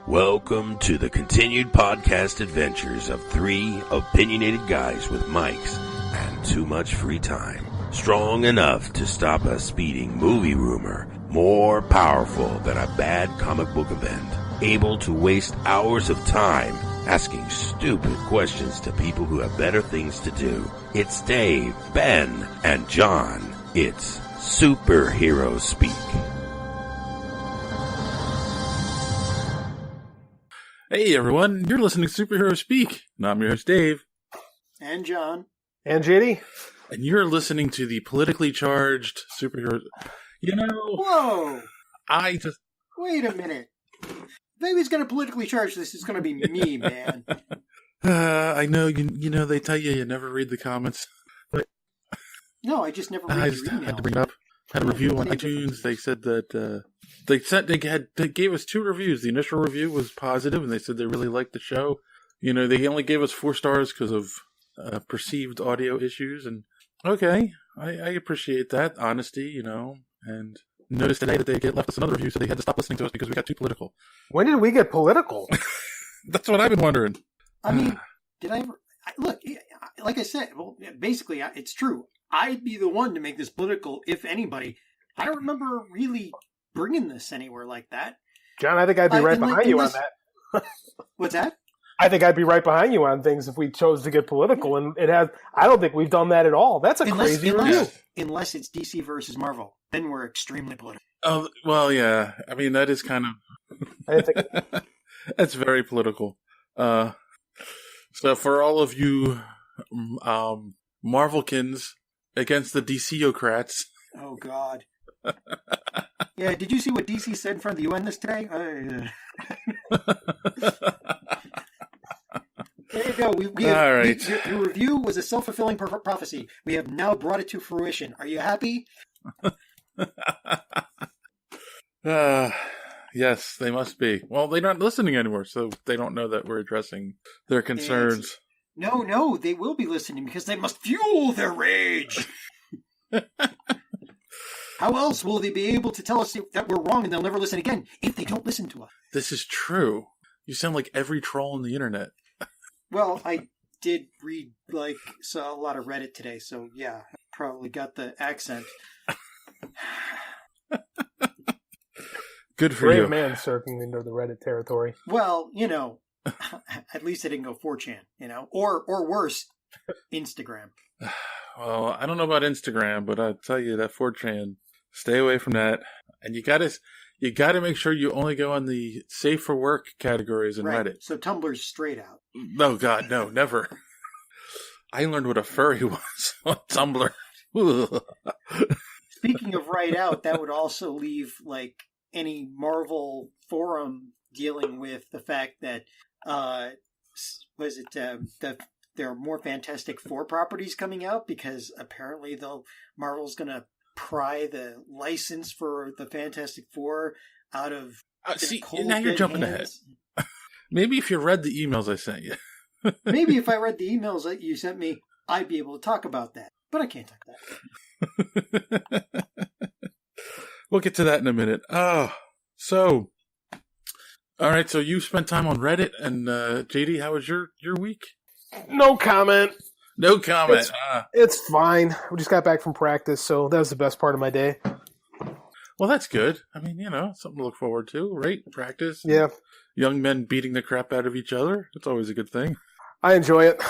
Welcome to the continued podcast adventures of three opinionated guys with mics and too much free time. Strong enough to stop a speeding movie rumor, more powerful than a bad comic book event, able to waste hours of time asking stupid questions to people who have better things to do. It's Dave, Ben, and John. It's Superhero Speak. Hey everyone, you're listening to Superhero Speak. I'm your host Dave. And John. And JD. And you're listening to the politically charged superhero. You know... Whoa! Wait a minute. If anybody's going to politically charge this, it's going to be me, man. I know, you know, they tell you never read the comments. But no, I just never read your email. Had to bring it up. Had a review on iTunes. They said that they gave us 2 reviews. The initial review was positive, and they said they really liked the show. You know, they only gave us 4 stars because of perceived audio issues. And okay, I appreciate that honesty. You know, and noticed today that they left us another review, so they had to stop listening to us because we got too political. When did we get political? That's what I've been wondering. I mean, did I ever look? Like I said, well, basically, it's true. I'd be the one to make this political, if anybody. I don't remember really bringing this anywhere like that. John, I think I'd be right behind you on that. What's that? I think I'd be right behind you on things if we chose to get political, and it has. I don't think we've done that at all. That's a crazy review. Unless it's DC versus Marvel, then we're extremely political. Oh well, yeah. I mean, that is kind of. I think that's very political. So for all of you, Marvelkins against the DCocrats. Oh God. Yeah, did you see what DC said in front of the UN this today? There you go. We have, all right. Your review was a self-fulfilling prophecy. We have now brought it to fruition. Are you happy? Yes, they must be. Well, they're not listening anymore, so they don't know that we're addressing their concerns. No, they will be listening because they must fuel their rage. How else will they be able to tell us that we're wrong and they'll never listen again if they don't listen to us? This is true. You sound like every troll on the internet. Well, I did read saw a lot of Reddit today, so yeah, I probably got the accent. Good for you. Brave man surfing into the Reddit territory. Well, you know, at least I didn't go 4chan, you know, or worse, Instagram. Well, I don't know about Instagram, but I'll tell you that 4chan, stay away from that. And you gotta make sure you only go on the safe for work categories in Reddit. So Tumblr's straight out. No, God, no, never. I learned what a furry was on Tumblr. Speaking of right out, that would also leave any Marvel forum dealing with the fact that there are more Fantastic Four properties coming out because apparently Marvel's going to pry the license for the Fantastic Four out of now you're jumping ahead. Maybe if you read the emails I sent you. Maybe if I read the emails that you sent me, I'd be able to talk about that. But I can't talk about that. We'll get to that in a minute. All right, so you spent time on Reddit, and JD, how was your week? No comment. No comment. It's fine. We just got back from practice, so that was the best part of my day. Well, that's good. I mean, you know, something to look forward to, right? Practice. Yeah. Young men beating the crap out of each other. It's always a good thing. I enjoy it.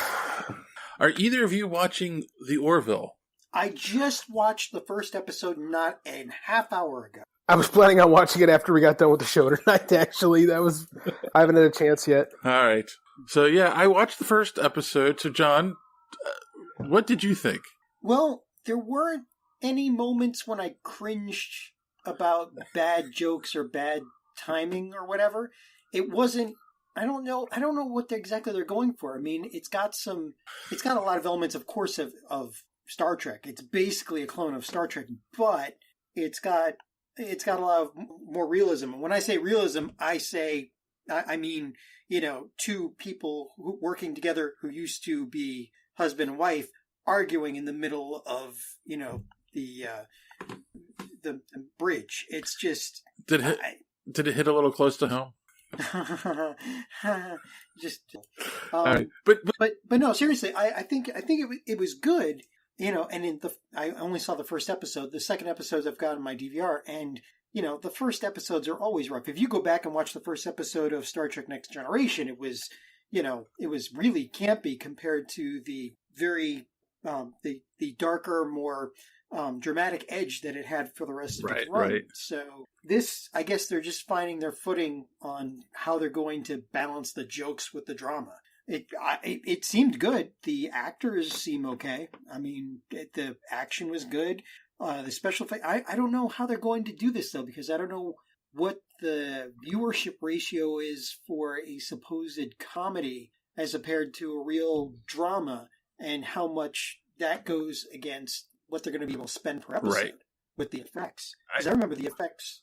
Are either of you watching The Orville? I just watched the first episode not a half hour ago. I was planning on watching it after we got done with the show tonight, actually. I haven't had a chance yet. All right. So, yeah, I watched the first episode. So, John, what did you think? Well, there weren't any moments when I cringed about bad jokes or bad timing or whatever. It wasn't. I don't know what exactly they're going for. I mean, it's got a lot of elements, of course, of Star Trek. It's basically a clone of Star Trek, but it's got a lot of more realism. And when I say realism, I mean, you know, 2 people working together who used to be husband and wife arguing in the middle of, you know, the bridge. It's just did it hit a little close to home? Just, right. But no, seriously, I think it was good, and I only saw the first episode. The second episodes I've got on my DVR, and the first episodes are always rough. If you go back and watch the first episode of Star Trek Next Generation, it was really campy compared to the very the darker, more dramatic edge that it had for the rest of its run. Right. So this, I guess, they're just finding their footing on how they're going to balance the jokes with the drama. It seemed good. The actors seem okay. I mean, the action was good. The special effects. I don't know how they're going to do this though, because I don't know what the viewership ratio is for a supposed comedy as compared to a real drama, and how much that goes against what they're going to be able to spend per episode with the effects. Because I remember the effects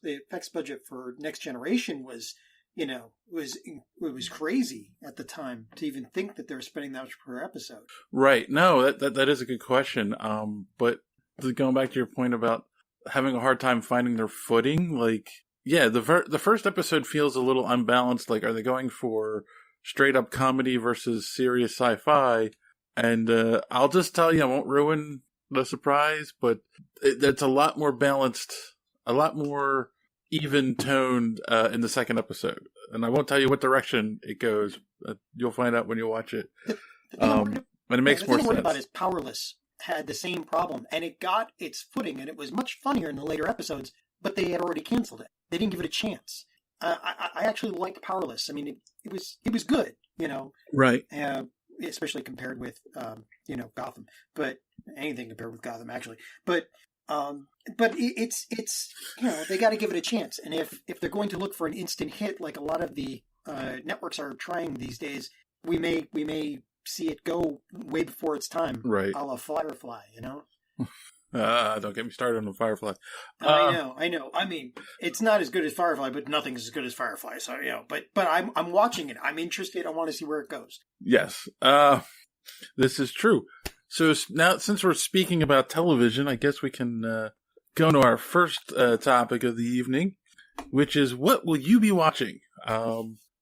budget for Next Generation was, it was crazy at the time to even think that they were spending that much per episode. Right. No, that is a good question. But going back to your point about having a hard time finding their footing, like, yeah, the first episode feels a little unbalanced. Like, are they going for straight up comedy versus serious sci-fi? And I'll just tell you, I won't ruin the surprise, but it's a lot more balanced, a lot more even toned in the second episode. And I won't tell you what direction it goes. You'll find out when you watch it. And it makes more sense. The thing about is Powerless had the same problem, and it got its footing, and it was much funnier in the later episodes, but they had already canceled it. They didn't give it a chance. I actually liked Powerless. I mean, it was good, Right. Especially compared with, Gotham. But anything compared with Gotham, actually. But it's they got to give it a chance. And if they're going to look for an instant hit, like a lot of the networks are trying these days, we may see it go way before its time. Right. A la Firefly, Don't get me started on Firefly. I know. I mean, it's not as good as Firefly, but nothing's as good as Firefly. So, but I'm watching it. I'm interested. I want to see where it goes. Yes. This is true. So now, since we're speaking about television, I guess we can go to our first topic of the evening, which is, what will you be watching?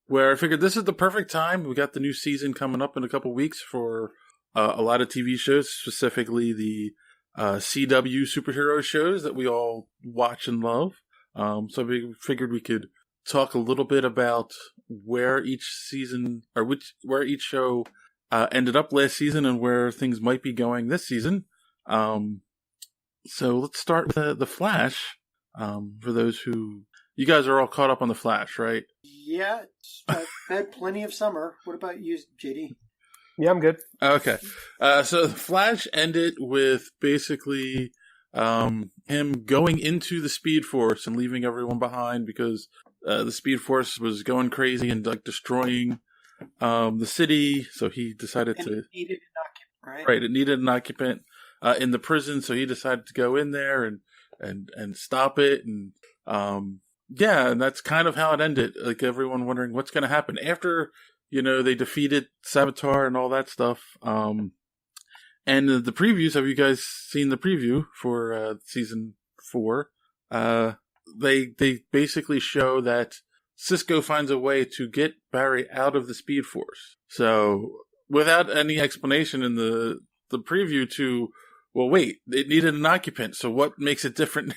Where I figured this is the perfect time. We got the new season coming up in a couple weeks for a lot of TV shows, specifically the CW superhero shows that we all watch and love. So we figured we could talk a little bit about where each season, or where each show ended up last season and where things might be going this season. So let's start with The Flash. For those who, you guys are all caught up on The Flash, right? Yeah, I've had plenty of summer. What about you, JD? Yeah, I'm good. Okay. So The Flash ended with basically him going into the Speed Force and leaving everyone behind because the Speed Force was going crazy and like destroying the city. So he decided It needed an occupant, right? Right. It needed an occupant in the prison. So he decided to go in there and stop it. And and that's kind of how it ended. Like everyone wondering what's going to happen after, they defeated Savitar and all that stuff. And the previews, have you guys seen the preview for season 4? They basically show that Cisco finds a way to get Barry out of the Speed Force. So without any explanation in the preview to, well, wait, it needed an occupant. So what makes it different?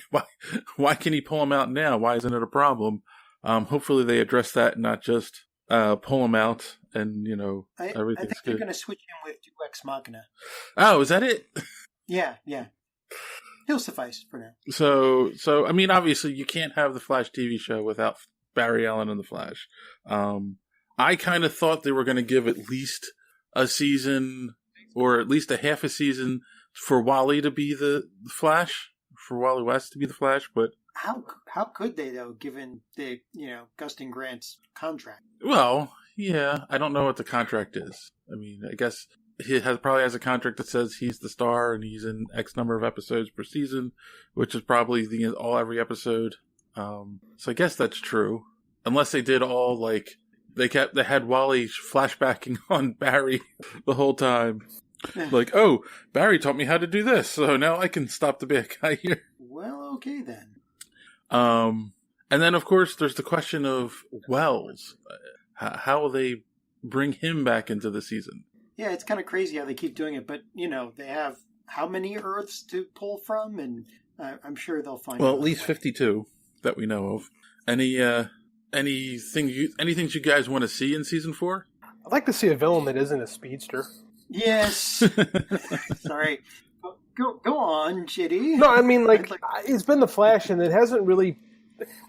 Why can he pull him out now? Why isn't it a problem? Hopefully they address that and not just pull him out and, everything's good. I think they're going to switch him with Ex Machina. Oh, is that it? Yeah. He'll suffice for now. So I mean, obviously you can't have the Flash TV show without Barry Allen and the Flash. I kind of thought they were going to give at least a season or at least a half a season for Wally to be the Flash, for Wally West to be the Flash, but how could they though, given the Gustin Grant's contract? Well, yeah, I don't know what the contract is. I mean, I guess he probably has a contract that says he's the star and he's in X number of episodes per season, which is probably every episode. So I guess that's true, unless they did all like they had Wally flashbacking on Barry the whole time. Like, oh, Barry taught me how to do this, so now I can stop the bad guy here. Well, okay then. And then, of course, there's the question of Wells. How will they bring him back into the season? Yeah, it's kind of crazy how they keep doing it, but, they have how many Earths to pull from, and I'm sure they'll find Well, at least 52 that we know of. Anything you guys want to see in season 4? I'd like to see a villain that isn't a speedster. Yes. Sorry. Go on, Chitty. No, I mean, it's been the Flash, and it hasn't really...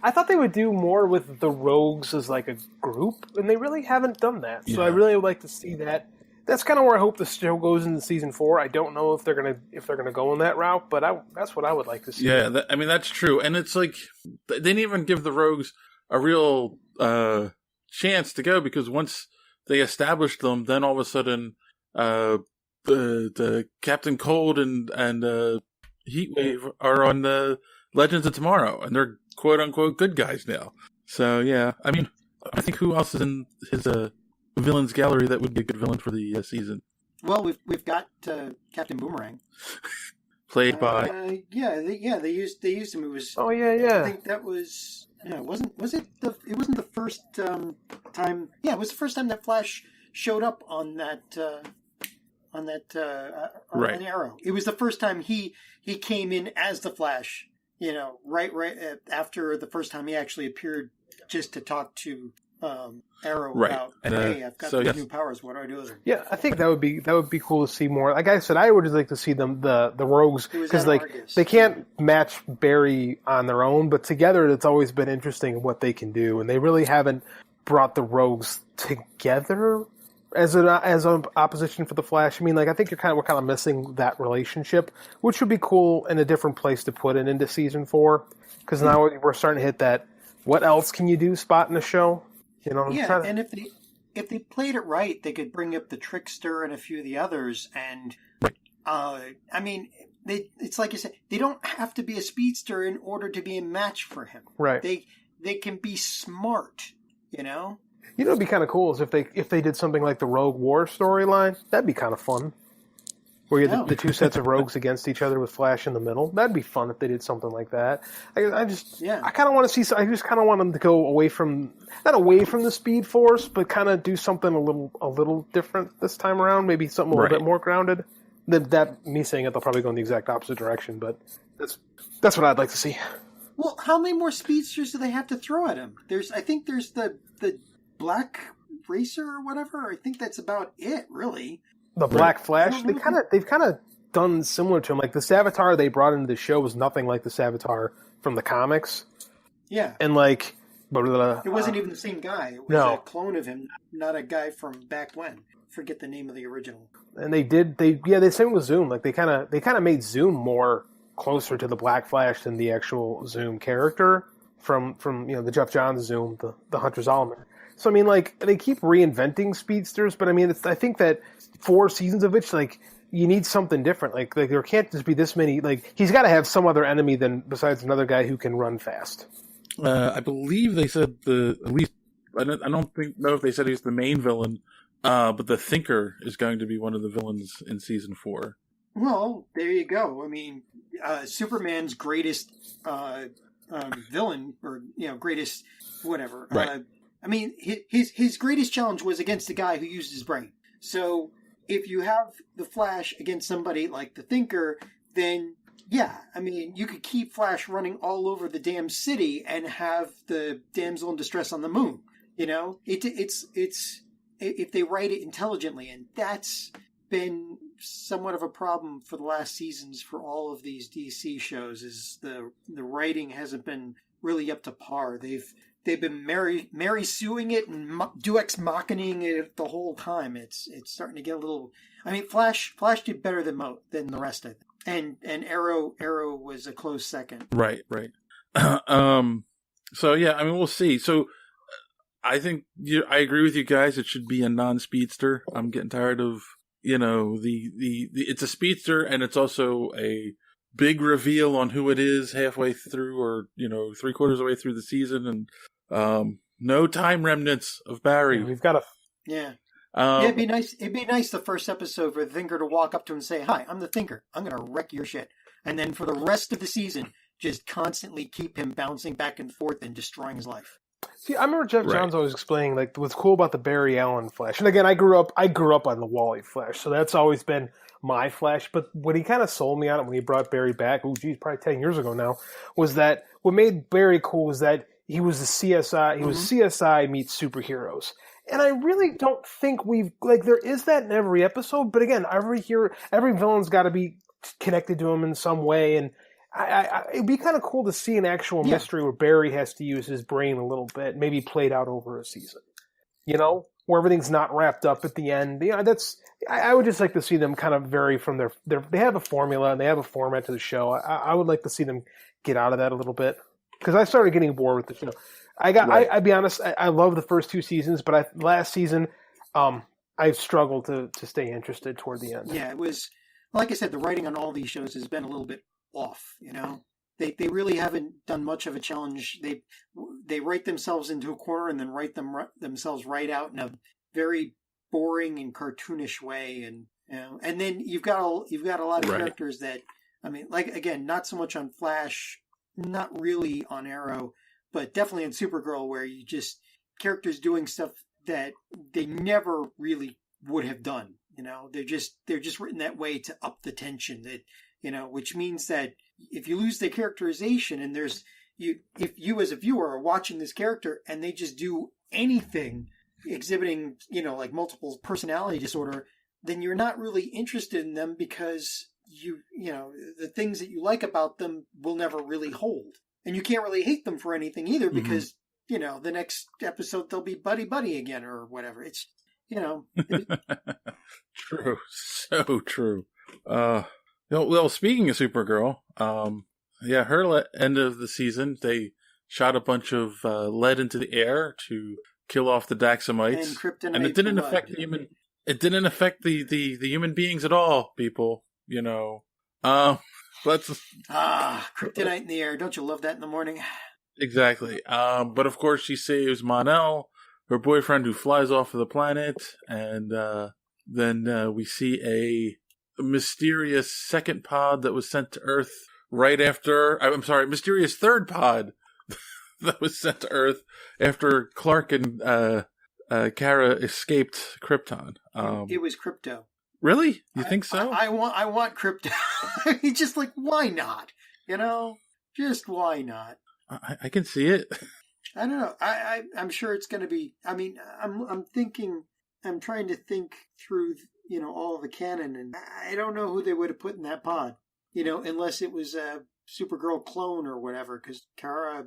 I thought they would do more with the Rogues as like a group, and they really haven't done that. So I really would like to see that. That's kind of where I hope the show goes into season 4. I don't know if they're gonna go in that route, but that's what I would like to see. Yeah, that's true. And it's like they didn't even give the Rogues a real chance to go, because once they established them, then all of a sudden the Captain Cold and Heatwave are on the Legends of Tomorrow, and they're quote unquote good guys now. So yeah, I mean, I think who else is in his villains gallery that would be a good villain for the season? Well, we've got Captain Boomerang, played by they used him. It was yeah. I think that was it wasn't the first time. Yeah, it was the first time that Flash showed up on that on Arrow. It was the first time he came in as the Flash. Right after the first time he actually appeared, just to talk to Arrow about, hey, I've got these new powers. What do I do with them? Yeah, I think that would be cool to see more. Like I said, I would just like to see them the Rogues, because they can't match Barry on their own, but together it's always been interesting what they can do, and they really haven't brought the Rogues together as an opposition for the Flash. I mean, I think we're kind of missing that relationship, which would be cool and a different place to put it into season 4, because now we're starting to hit that what else can you do spot in a show. And if they played it right, they could bring up the Trickster and a few of the others, and I mean, it's like you said, they don't have to be a speedster in order to be a match for him. Right? They can be smart. It'd be kind of cool is if they did something like the Rogue War storyline. That'd be kind of fun. Where you have the two sets of rogues against each other with Flash in the middle. That'd be fun if they did something like that. I kind of want to see. I just kind of want them to go not away from the Speed Force, but kind of do something a little different this time around. Maybe something a little bit more grounded. Me saying it, they'll probably go in the exact opposite direction. But that's what I'd like to see. Well, how many more speedsters do they have to throw at him? I think there's the Black Racer or whatever. I think that's about it, really. The Black Flash, they've kind of done similar to him. Like the Savitar they brought into the show was nothing like the Savitar from the comics. Yeah, and it wasn't even the same guy. It was a clone of him, not a guy from back when. Forget the name of the original. And they same with Zoom. Like they kind of made Zoom more closer to the Black Flash than the actual Zoom character from the Jeff Johns Zoom, the Hunter Zolomon. So I mean, they keep reinventing speedsters, but I mean, I think that 4 seasons of it, you need something different. Like there can't just be this many. He's got to have some other enemy besides another guy who can run fast. I believe they said at least I don't know if they said he's the main villain, but the Thinker is going to be one of the villains in season 4. Well, there you go. I mean, Superman's greatest villain, or greatest whatever. Right. I mean, his greatest challenge was against a guy who used his brain. So if you have the Flash against somebody like the Thinker, then yeah, I mean, you could keep Flash running all over the damn city and have the damsel in distress on the moon. It's if they write it intelligently, and that's been somewhat of a problem for the last seasons for all of these DC shows. Is the writing hasn't been really up to par. They've been Mary suing it and Duex mocking it the whole time. It's starting to get a little. I mean, Flash did better than the rest of it, and Arrow was a close second. Right. So yeah, I mean, we'll see. So I think I agree with you guys. It should be a non-speedster. I'm getting tired of the it's a speedster, and it's also a big reveal on who it is halfway through, or 3/4 of the way through the season, and no time remnants of Barry. Yeah, we've got it'd be nice. It'd be nice the first episode for the Thinker to walk up to him and say, "Hi, I'm the Thinker. I'm going to wreck your shit." And then for the rest of the season, just constantly keep him bouncing back and forth and destroying his life. See, I remember Jeff Johns always explaining like what's cool about the Barry Allen Flash. And again, I grew up on the Wally Flash, so that's always been my Flash. But when he kind of sold me on it when he brought Barry back, probably 10 years ago now, was that what made Barry cool was that he was the CSI. He was CSI meets superheroes. And I really don't think there is that in every episode. But again, every villain's got to be connected to him in some way. And it'd be kind of cool to see an actual mystery where Barry has to use his brain a little bit, maybe played out over a season. Where everything's not wrapped up at the end. I would just like to see them kind of vary from their they have a formula and they have a format to the show. I would like to see them get out of that a little bit because I started getting bored with the show. I'd be honest, I love the first 2 seasons, but last season, I struggled to stay interested toward the end. Yeah, it was, like I said, the writing on all these shows has been a little bit off, They really haven't done much of a challenge. They write themselves into a corner and then write themselves right out in a very boring and cartoonish way, and then you've got a lot of characters that, again, not so much on Flash, not really on Arrow, but definitely in Supergirl, where you just characters doing stuff that they never really would have done. They're just written that way to up the tension. That which means that if you lose the characterization and if you as a viewer are watching this character and they just do anything exhibiting, like multiple personality disorder, then you're not really interested in them because the things that you like about them will never really hold. And you can't really hate them for anything either because, the next episode they'll be buddy again or whatever. It's, True. So true. Well, speaking of Supergirl, her end of the season, they shot a bunch of lead into the air to kill off the Daxamites, and kryptonite, and it didn't affect the human. It didn't affect the human beings at all. People, let's kryptonite in the air. Don't you love that in the morning? Exactly. But of course, she saves Mon-El, her boyfriend, who flies off of the planet, and then we see a mysterious second pod that was sent to Earth right after. I'm sorry, mysterious third pod that was sent to Earth after Clark and Kara escaped Krypton. It was Crypto. Really? You think so? I want Crypto. Just like, why not? Just why not? I can see it. I don't know. I'm sure it's going to be. I'm thinking. I'm trying to think through, all of the canon, and I don't know who they would have put in that pod, unless it was a Supergirl clone or whatever, because Kara,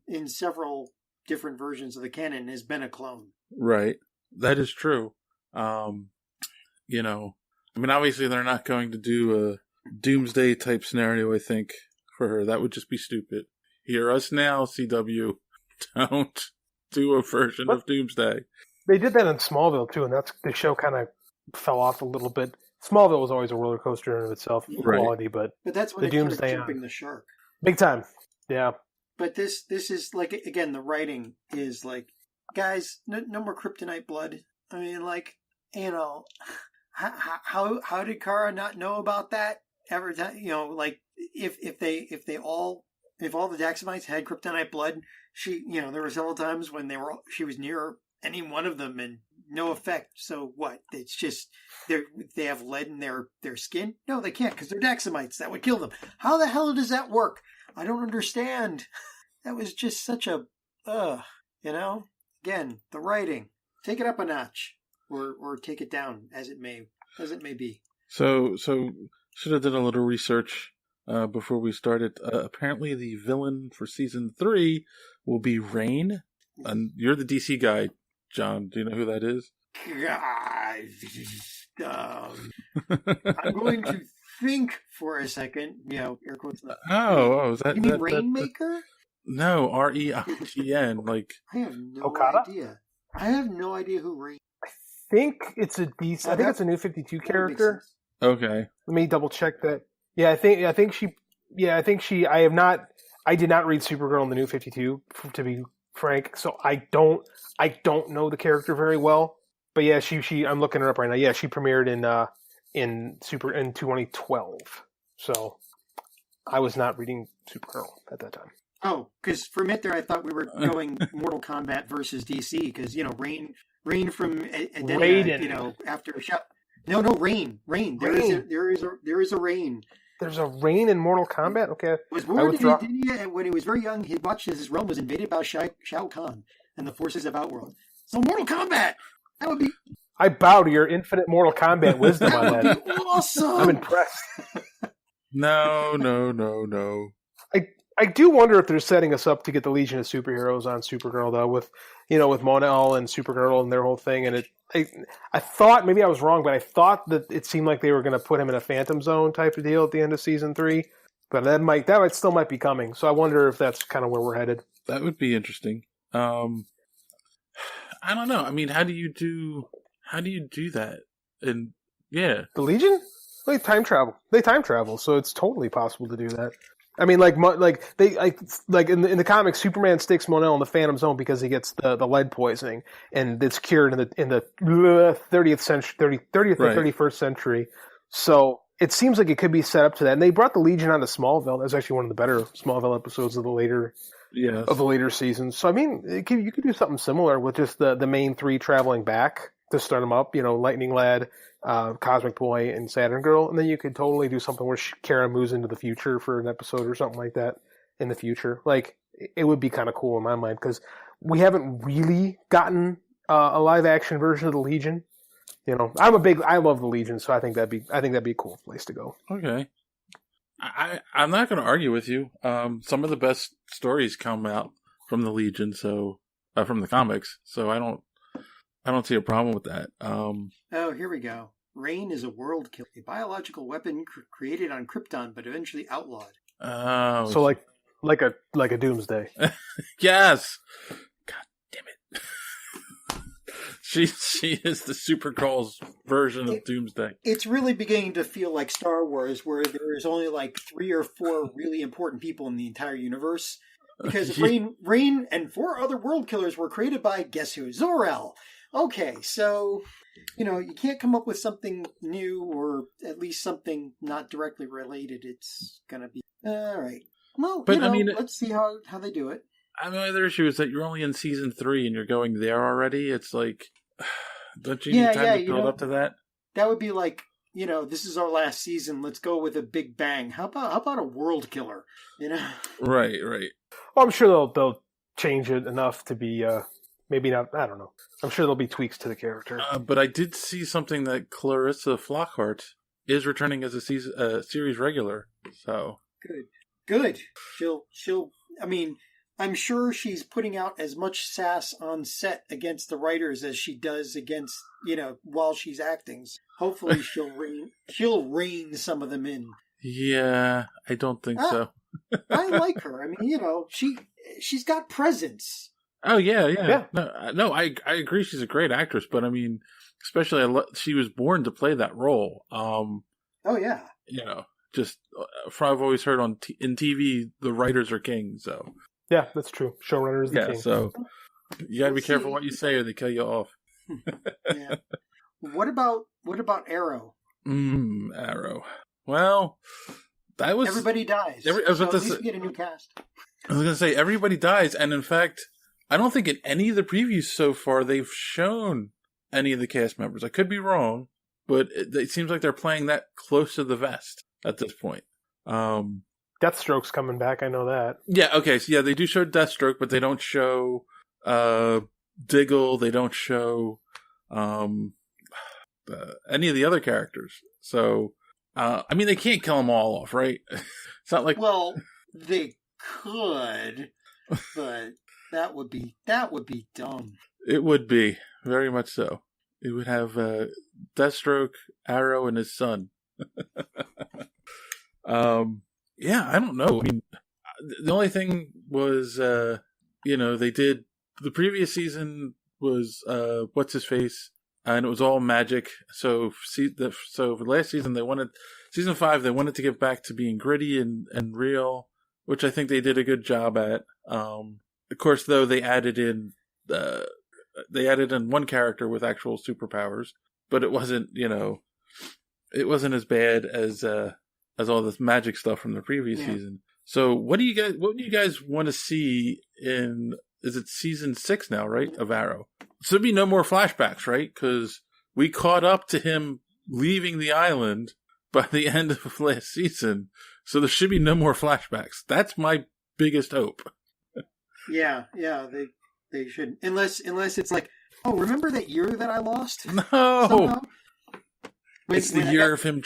in several different versions of the canon, has been a clone. Right. That is true. Obviously they're not going to do a Doomsday type scenario, I think, for her. That would just be stupid. Hear us now, CW. Don't do a version of Doomsday. They did that in Smallville, too, and the show kind of fell off a little bit. Smallville was always a roller coaster in of itself, quality, but that's when the Doomsday jumping the shark. Big time, yeah. But this is, like, again, the writing is like, guys, no more kryptonite blood. How did Kara not know about that every time? If all the Daxamites had kryptonite blood, there were several times when she was near any one of them and no effect. So what? It's just they have lead in their skin? No, they can't because they're Daxamites. That would kill them. How the hell does that work? I don't understand. That was just such a Again, the writing. Take it up a notch, or take it down as it may be. So should have done a little research before we started. Apparently, the villain for season 3 will be Rain. And you're the DC guy, John. Do you know who that is? I'm going to think for a second. Air quotes. Is that? You mean Rainmaker? No, REIGN. Like I have no Okada? idea. I have no idea who Rain. I think it's a DC. I think it's a New 52 character. Okay. Let me double check that. Yeah, I think she. Yeah, I think she. I did not read Supergirl in the New 52, to be frank. So I don't know the character very well. But yeah, she. I'm looking her up right now. Yeah, she premiered in 2012. So I was not reading Supergirl at that time. Oh, because for a minute there, I thought we were going Mortal Kombat versus DC because Rain from Adenia, after a shot. No, Rain. There is a Rain. There's a Rain in Mortal Kombat. Okay, was born in Adenia, and when he was very young, he watched as his realm was invaded by Shao Kahn and the forces of Outworld. So Mortal Kombat. That would be. I bow to your infinite Mortal Kombat wisdom on that. Would be awesome. I'm impressed. No. I do wonder if they're setting us up to get the Legion of Superheroes on Supergirl, though, with Mon-El and Supergirl and their whole thing. And I thought, maybe I was wrong, but I thought that it seemed like they were going to put him in a Phantom Zone type of deal at the end of season 3. But that still might be coming. So I wonder if that's kind of where we're headed. That would be interesting. I don't know. I mean, how do you do that? And yeah, the Legion, they time travel, so it's totally possible to do that. I mean, like in the comics, Superman sticks Mon-El in the Phantom Zone because he gets the lead poisoning, and it's cured in the 30th century, 30th or 31st century. So it seems like it could be set up to that. And they brought the Legion onto Smallville. That was actually one of the better Smallville episodes of the later seasons. So I mean, you could do something similar with just the main 3 traveling back to start them up. Lightning Lad, Cosmic Boy, and Saturn Girl, and then you could totally do something where Kara moves into the future for an episode or something like that in the future. Like, it would be kind of cool in my mind because we haven't really gotten a live action version of the Legion. I love the Legion, so I think that'd be a cool place to go. Okay, I'm not going to argue with you. Some of the best stories come out from the Legion, so from the comics. So I don't see a problem with that. Oh, here we go. Rain is a world killer, a biological weapon created on Krypton, but eventually outlawed. Oh, so like a Doomsday. Yes. God damn it. She is the Supergirl's version of Doomsday. It's really beginning to feel like Star Wars, where there is only like 3 or 4 really important people in the entire universe. Because Rain and 4 other world killers were created by, guess who? Zor-El. Okay, so, you can't come up with something new or at least something not directly related. It's going to be... All right. Well, but, let's see how they do it. I mean, the other issue is that you're only in season 3 and you're going there already. It's like, don't you need time to build up to that? That would be like, this is our last season. Let's go with a big bang. How about a world killer? Right. Well, I'm sure they'll change it enough to be... maybe not. I don't know. I'm sure there'll be tweaks to the character. But I did see something that Clarissa Flockhart is returning as a series regular. So good. She'll. I mean, I'm sure she's putting out as much sass on set against the writers as she does against while she's acting. Hopefully, she'll rein some of them in. Yeah, I don't think so. I like her. I mean, she's got presence. Oh yeah. No, I agree. She's a great actress, but I mean, especially she was born to play that role. Oh yeah. Just I've always heard in TV, the writers are king. So yeah, that's true. Showrunner is the king. So you got to be careful what you say, or they kill you off. Yeah. What about Arrow? Arrow. Well, that was everybody dies. I was about to get a new cast. I was going to say everybody dies, and in fact, I don't think in any of the previews so far they've shown any of the cast members. I could be wrong, but it seems like they're playing that close to the vest at this point. Deathstroke's coming back, I know that. Yeah, okay, so yeah, they do show Deathstroke, but they don't show Diggle, they don't show any of the other characters. So, I mean, they can't kill them all off, right? It's not like... Well, they could, but... That would be dumb. It would be, very much so. It would have Deathstroke, Arrow, and his son. Yeah, I don't know. I mean, the only thing was, they did the previous season was what's his face, and it was all magic. So for last season season 5 they wanted to get back to being gritty and real, which I think they did a good job at. Of course, though, they added in one character with actual superpowers, but it wasn't, it wasn't as bad as as all this magic stuff from the previous season. So what do you guys want to see in, is it season 6 now, right, of Arrow? So there'll be no more flashbacks, right? Because we caught up to him leaving the island by the end of last season. So there should be no more flashbacks. That's my biggest hope. Yeah, they should. Unless it's like, oh, remember that year that I lost? No. Somehow? It's the year of him...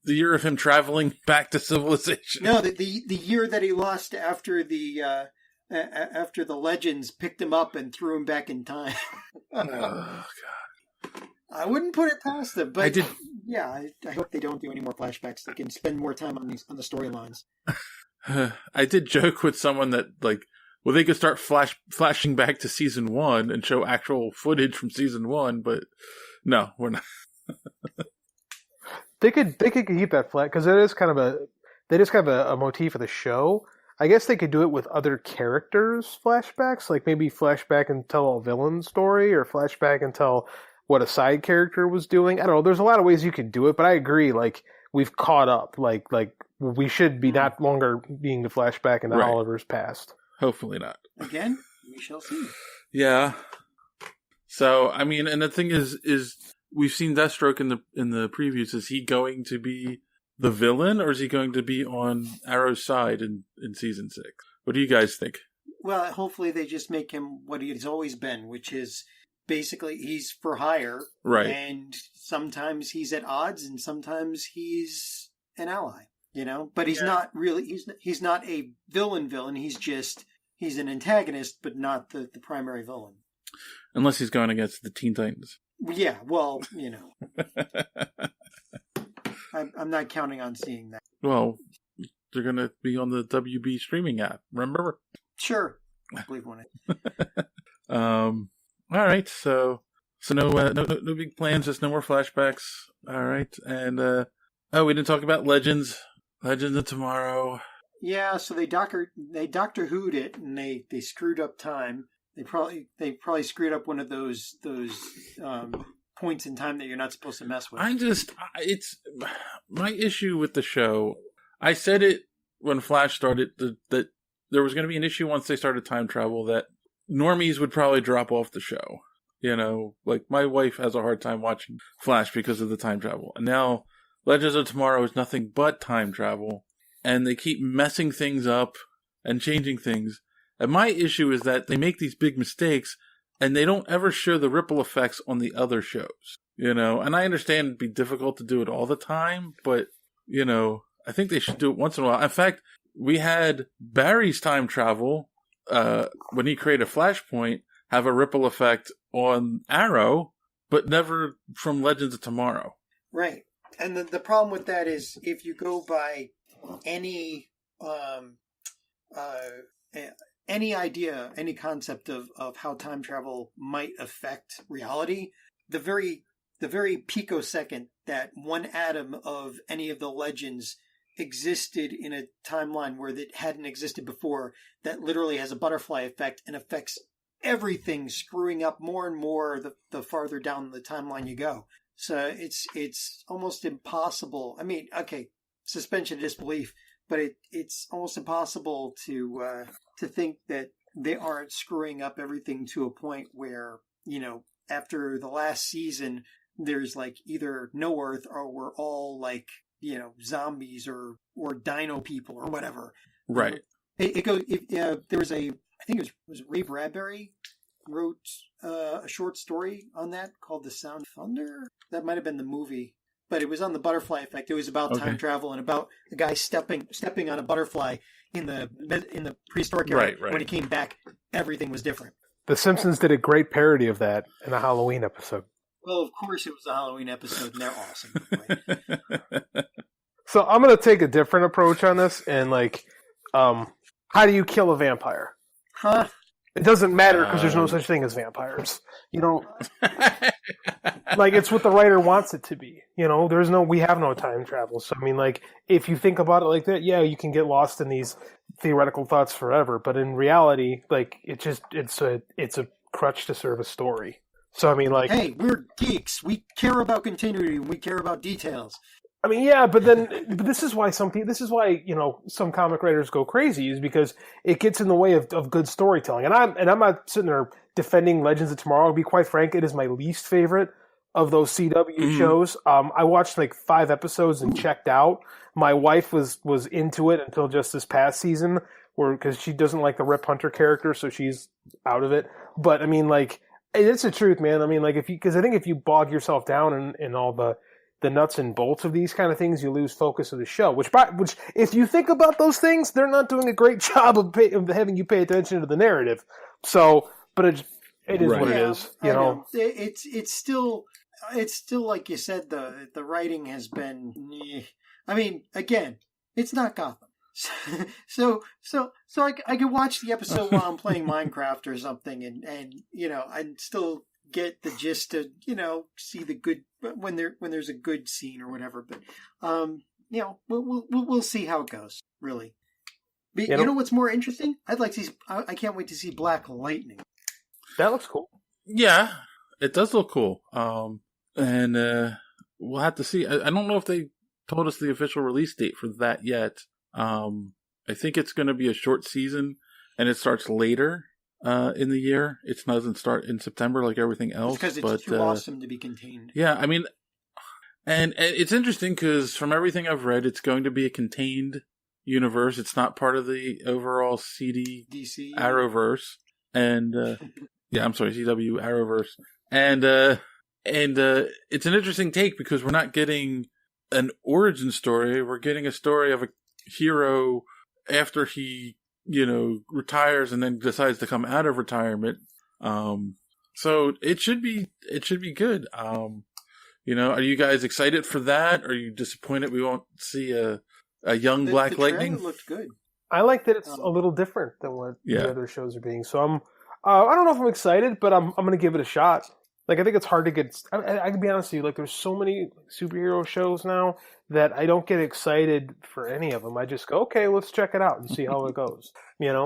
The year of him traveling back to civilization. No, the year that he lost after the legends picked him up and threw him back in time. Oh God! I wouldn't put it past them, but I hope they don't do any more flashbacks. They can spend more time on the storylines. I did joke with someone that they could start flashing back to season 1 and show actual footage from season 1, but no, we're not. They could keep that flat because it is kind of a motif of the show. I guess they could do it with other characters' flashbacks, like maybe flashback and tell a villain story, or flashback and tell what a side character was doing. I don't know. There's a lot of ways you could do it, but I agree. Like, we've caught up. Like we should be not longer being the flashback into Oliver's past. Hopefully not. Again, we shall see. Yeah. So I mean, and the thing is. We've seen Deathstroke in the previews. Is he going to be the villain, or is he going to be on Arrow's side in season 6? What do you guys think? Well, hopefully they just make him what he's always been, which is basically he's for hire. Right. And sometimes he's at odds, and sometimes he's an ally, But he's not really, he's not a villain. He's an antagonist, but not the primary villain. Unless he's going against the Teen Titans. Yeah, well, I'm not counting on seeing that. Well, they're going to be on the WB streaming app, remember? Sure. I believe on it. All right, so no big plans, just no more flashbacks. All right, and we didn't talk about Legends of Tomorrow. Yeah, so they Doctor Who'd it, and they screwed up time. They probably screwed up one of those points in time that you're not supposed to mess with. It's my issue with the show. I said it when Flash started that there was going to be an issue once they started time travel, that normies would probably drop off the show. Like my wife has a hard time watching Flash because of the time travel, and now Legends of Tomorrow is nothing but time travel, and they keep messing things up and changing things. And my issue is that they make these big mistakes and they don't ever show the ripple effects on the other shows, and I understand it'd be difficult to do it all the time, but, I think they should do it once in a while. In fact, we had Barry's time travel, when he created Flashpoint, have a ripple effect on Arrow, but never from Legends of Tomorrow. Right. And the problem with that is if you go by any idea, any concept of how time travel might affect reality, the very picosecond that one atom of any of the legends existed in a timeline where it hadn't existed before, that literally has a butterfly effect and affects everything, screwing up more and more the farther down the timeline you go. So it's almost impossible. I mean, okay, suspension of disbelief, but it's almost impossible to think that they aren't screwing up everything to a point where, after the last season, there's like either no Earth or we're all like, zombies or dino people or whatever. Right. It goes. There was I think it was Ray Bradbury wrote a short story on that called The Sound of Thunder. That might have been the movie. But it was on the butterfly effect. It was about time travel and about a guy stepping on a butterfly in the prehistoric era. Right. When he came back, everything was different. The Simpsons did a great parody of that in a Halloween episode. Well, of course it was a Halloween episode, and they're awesome. So I'm going to take a different approach on this, and how do you kill a vampire? Huh? It doesn't matter because there's no such thing as vampires. It's what the writer wants it to be. We have no time travel. So, I mean, if you think about it like that, yeah, you can get lost in these theoretical thoughts forever. But in reality, it's a crutch to serve a story. So, I mean, hey, we're geeks. We care about continuity. We care about details. I mean, yeah, but this is why some comic writers go crazy, is because it gets in the way of good storytelling. And I'm not sitting there defending Legends of Tomorrow. To be quite frank, it is my least favorite of those CW shows. I watched like 5 episodes and checked out. My wife was into it until just this past season, because she doesn't like the Rip Hunter character, so she's out of it. But I mean, like, it's the truth, man. I mean, like, because I think if you bog yourself down in all the nuts and bolts of these kind of things, you lose focus of the show. Which, if you think about those things, they're not doing a great job of having you pay attention to the narrative. So, but it is what it is. You know, it's still like you said. The writing has been. I mean, again, it's not Gotham. So I could watch the episode while I'm playing Minecraft or something, and I'd still get the gist of see the good when there's a good scene or whatever. But we'll see how it goes. Really, but you know what's more interesting? I can't wait to see Black Lightning. That looks cool. Yeah, it does look cool. And we'll have to see. I don't know if they told us the official release date for that yet. I think it's going to be a short season, and it starts later in the year. It doesn't start in September like everything else. Because it's too awesome to be contained. Yeah, I mean, and it's interesting because from everything I've read, it's going to be a contained universe. It's not part of the overall DC Arrowverse, and CW Arrowverse, and it's an interesting take because we're not getting an origin story. We're getting a story of a hero after he, retires and then decides to come out of retirement. So it should be good. Are you guys excited for that? Are you disappointed we won't see a young Black Lightning? The looked good. I like that it's a little different than what the other shows are being. So I don't know if I'm excited, but I'm going to give it a shot. Like, I think it's hard to get. I can be honest with you. Like, there's so many superhero shows now that I don't get excited for any of them. I just go, okay, let's check it out and see how it goes. Yeah,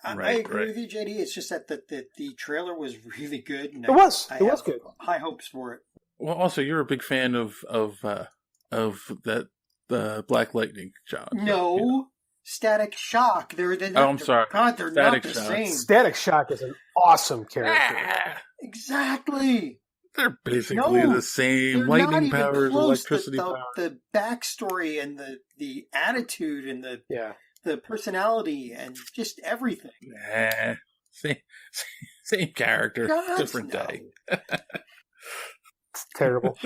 I agree with you, JD. It's just that the trailer was really good. And it was good. High hopes for it. Well, also, you're a big fan of that the Black Lightning job. No. Static Shock. I'm sorry. God, they're Static not the Shock. same. Static Shock is an awesome character. Exactly. They're basically the same. Lightning powers, electricity powers. The backstory and the attitude and the personality and just everything. Same character, different day. It's terrible.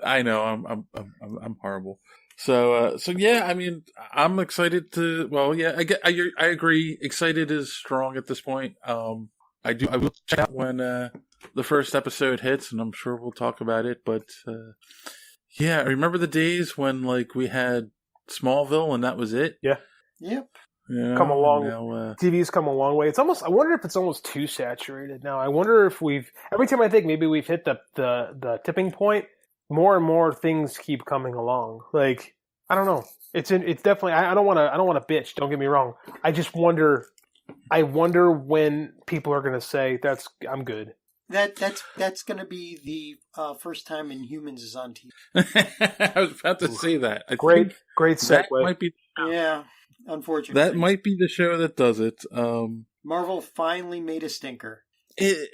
I know. I'm horrible. So yeah. I mean, I'm excited to. Well, yeah. I agree. Excited is strong at this point. I will check out when the first episode hits, and I'm sure we'll talk about it. But yeah, I remember the days when we had Smallville and that was it. Yeah. Yep. Come a long. TV's come a long way. It's almost. I wonder if it's almost too saturated now. I wonder if every time I think maybe we've hit the tipping point. More and more things keep coming along. Like, I don't know. It's definitely. I don't want to bitch. Don't get me wrong. I just wonder. I wonder when people are going to say I'm good. That's going to be the first time Inhumans is on TV. I was about to say that. Great segue. That might be. Yeah, unfortunately, that might be the show that does it. Marvel finally made a stinker. Did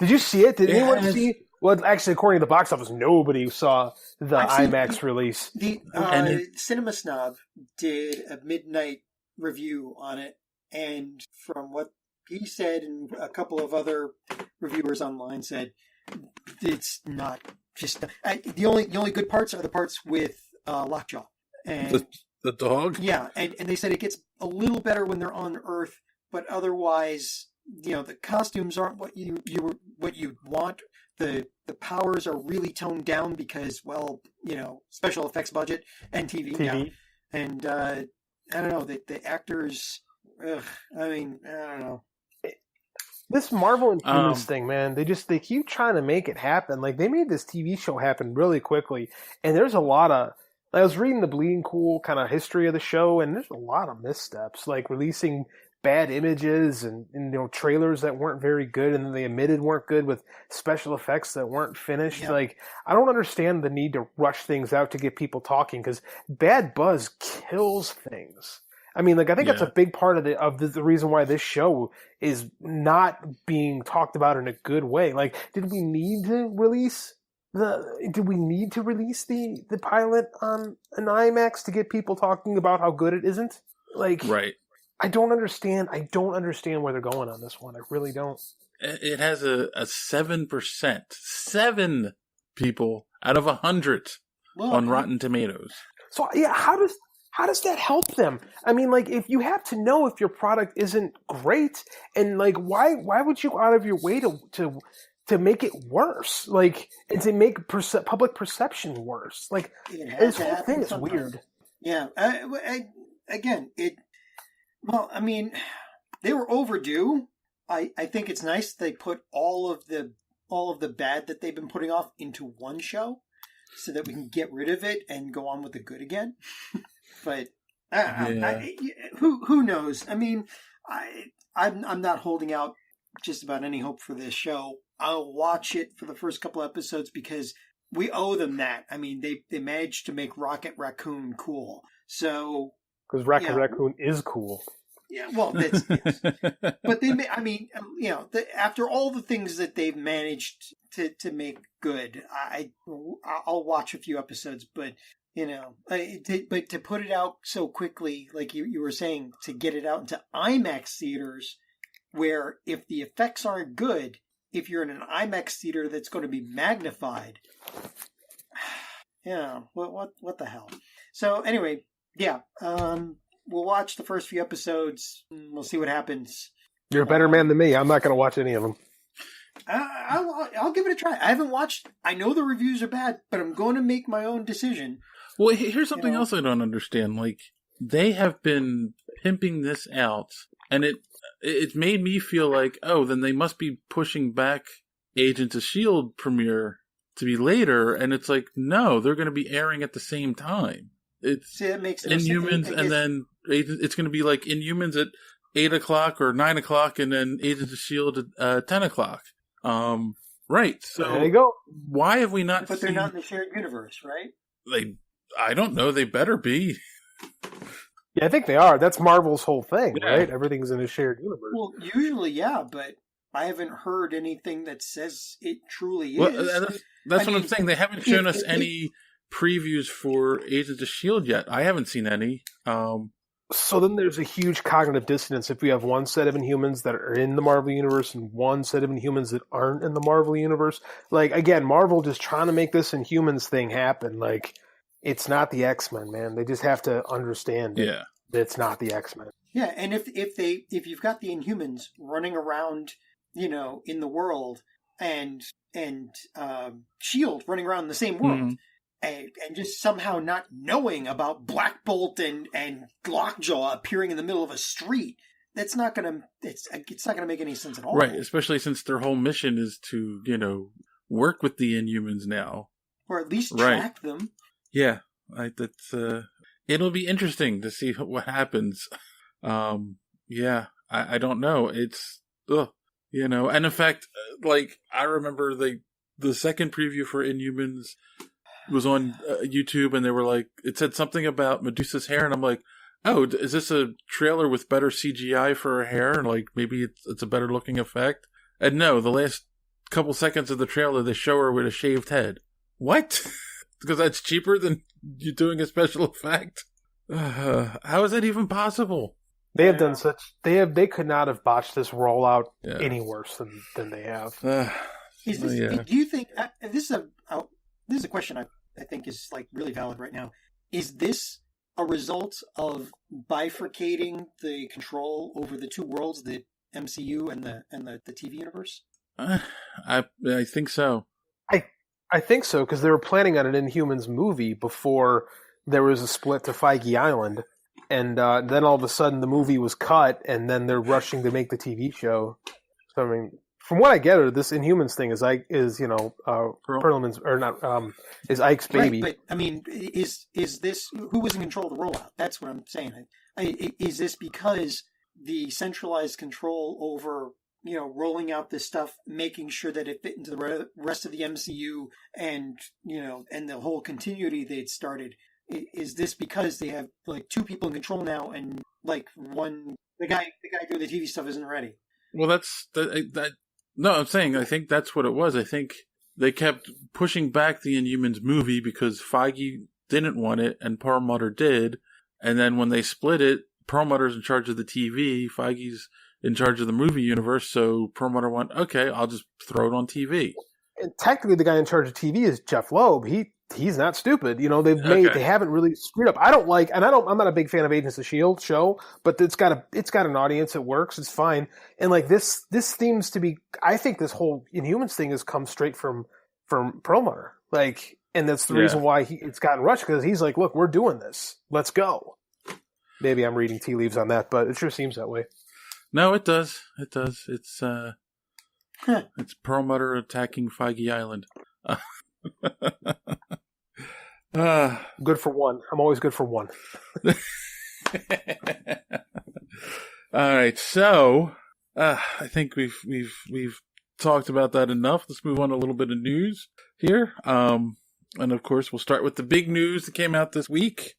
you see it? Did anyone see? Well, actually, according to the box office, nobody saw the IMAX release. The Cinema Snob did a midnight review on it, and from what he said, and a couple of other reviewers online said, it's not just the only good parts are the parts with Lockjaw and the dog. Yeah, and they said it gets a little better when they're on Earth, but otherwise, the costumes aren't what you want. The powers are really toned down because, special effects budget and TV. Yeah. And I don't know, the actors. I don't know. This Marvel and Humans thing, man, they keep trying to make it happen. Like, they made this TV show happen really quickly, and there's a lot of. I was reading the Bleeding Cool kind of history of the show, and there's a lot of missteps, like releasing bad images and trailers that weren't very good, and then they admitted weren't good with special effects that weren't finished. Yeah. Like, I don't understand the need to rush things out to get people talking, because bad buzz kills things. I mean, like, I think that's a big part of the reason why this show is not being talked about in a good way. Like, did we need to release the pilot on an IMAX to get people talking about how good it isn't? Like, right. I don't understand where they're going on this one. I really don't. It has a 7%. 7 people out of 100 on Rotten Tomatoes. So yeah, how does that help them? I mean, like, if you have to know if your product isn't great, and like, why would you go out of your way to make it worse? Like, and to make public perception worse? Like, this whole thing is weird. Yeah. I mean, they were overdue. I think it's nice they put all of the bad that they've been putting off into one show, so that we can get rid of it and go on with the good again. But who knows? I mean, I'm not holding out just about any hope for this show. I'll watch it for the first couple episodes because we owe them that. I mean, they managed to make Rocket Raccoon cool, so because Rocket Raccoon is cool. Yeah, well, that's yes. But after all the things that they've managed to make good, I'll watch a few episodes. But to put it out so quickly, like you were saying, to get it out into IMAX theaters, where if the effects aren't good, if you're in an IMAX theater that's going to be magnified, what the hell? So anyway, we'll watch the first few episodes. We'll see what happens. You're a better man than me. I'm not going to watch any of them. I'll give it a try. I haven't watched. I know the reviews are bad, but I'm going to make my own decision. Well, here's something else I don't understand. Like, they have been pimping this out, and it made me feel like, oh, then they must be pushing back Agents of S.H.I.E.L.D. premiere to be later, and it's like, no, they're going to be airing at the same time. It makes no Inhumans, sense. and then it's going to be like Inhumans at 8 o'clock or 9 o'clock, and then Agents of S.H.I.E.L.D. at 10 o'clock. Right. So there you go. Why have we not? But they're not in the shared universe, right? I don't know. They better be. Yeah, I think they are. That's Marvel's whole thing, right? Everything's in a shared universe. Well, usually, yeah, but I haven't heard anything that says it truly Well, is. that's what I'm saying. They haven't shown us any previews for Agents of S.H.I.E.L.D. yet. I haven't seen any. So then there's a huge cognitive dissonance if we have one set of Inhumans that are in the Marvel Universe and one set of Inhumans that aren't in the Marvel Universe. Like, again, Marvel just trying to make this Inhumans thing happen. Like, it's not the X-Men, man. They just have to understand that it's not the X-Men. Yeah, and if you've got the Inhumans running around, in the world, and S.H.I.E.L.D. running around in the same world, and just somehow not knowing about Black Bolt and Lockjaw appearing in the middle of a street, it's not gonna make any sense at all. Right, especially since their whole mission is to work with the Inhumans now, or at least track them. Yeah, it'll be interesting to see what happens. I don't know. It's and in fact, like, I remember the second preview for Inhumans was on YouTube, and they were like, it said something about Medusa's hair, and I'm like, oh, is this a trailer with better CGI for her hair, and like maybe it's a better looking effect? And no, the last couple seconds of the trailer, they show her with a shaved head. What? Because that's cheaper than you doing a special effect? How is that even possible? They have done they could not have botched this rollout any worse than they have. Do you think this is a question I think is like really valid right now? Is this a result of bifurcating the control over the two worlds, the MCU and the TV universe? I think so. I think so, because they were planning on an Inhumans movie before there was a split to Feige Island, and then all of a sudden the movie was cut, and then they're rushing to make the TV show. So I mean, from what I gather, this Inhumans thing is Perlman's or not is Ike's baby. Right, but I mean, is this who was in control of the rollout? That's what I'm saying. Is this because the centralized control over, rolling out this stuff, making sure that it fit into the rest of the MCU and, and the whole continuity they'd started. Is this because they have like two people in control now and like the guy doing the TV stuff isn't ready? Well, no, I'm saying I think that's what it was. I think they kept pushing back the Inhumans movie because Feige didn't want it and Perlmutter did. And then when they split it, Perlmutter's in charge of the TV, Feige's in charge of the movie universe, so Perlmutter went, okay, I'll just throw it on TV. And technically the guy in charge of TV is Jeff Loeb. He's not stupid. They haven't really screwed up. I'm not a big fan of Agents of S.H.I.E.L.D. show, but it's got an audience. It works. It's fine. And like this seems to be, I think this whole Inhumans thing has come straight from Perlmutter. Like, and that's the reason why it's gotten rushed, because he's like, look, we're doing this. Let's go. Maybe I'm reading tea leaves on that, but it sure seems that way. No, it does. It does. It's Perlmutter attacking Feige Island. Good for one. I'm always good for one. All right, so I think we've talked about that enough. Let's move on to a little bit of news here. And of course, we'll start with the big news that came out this week.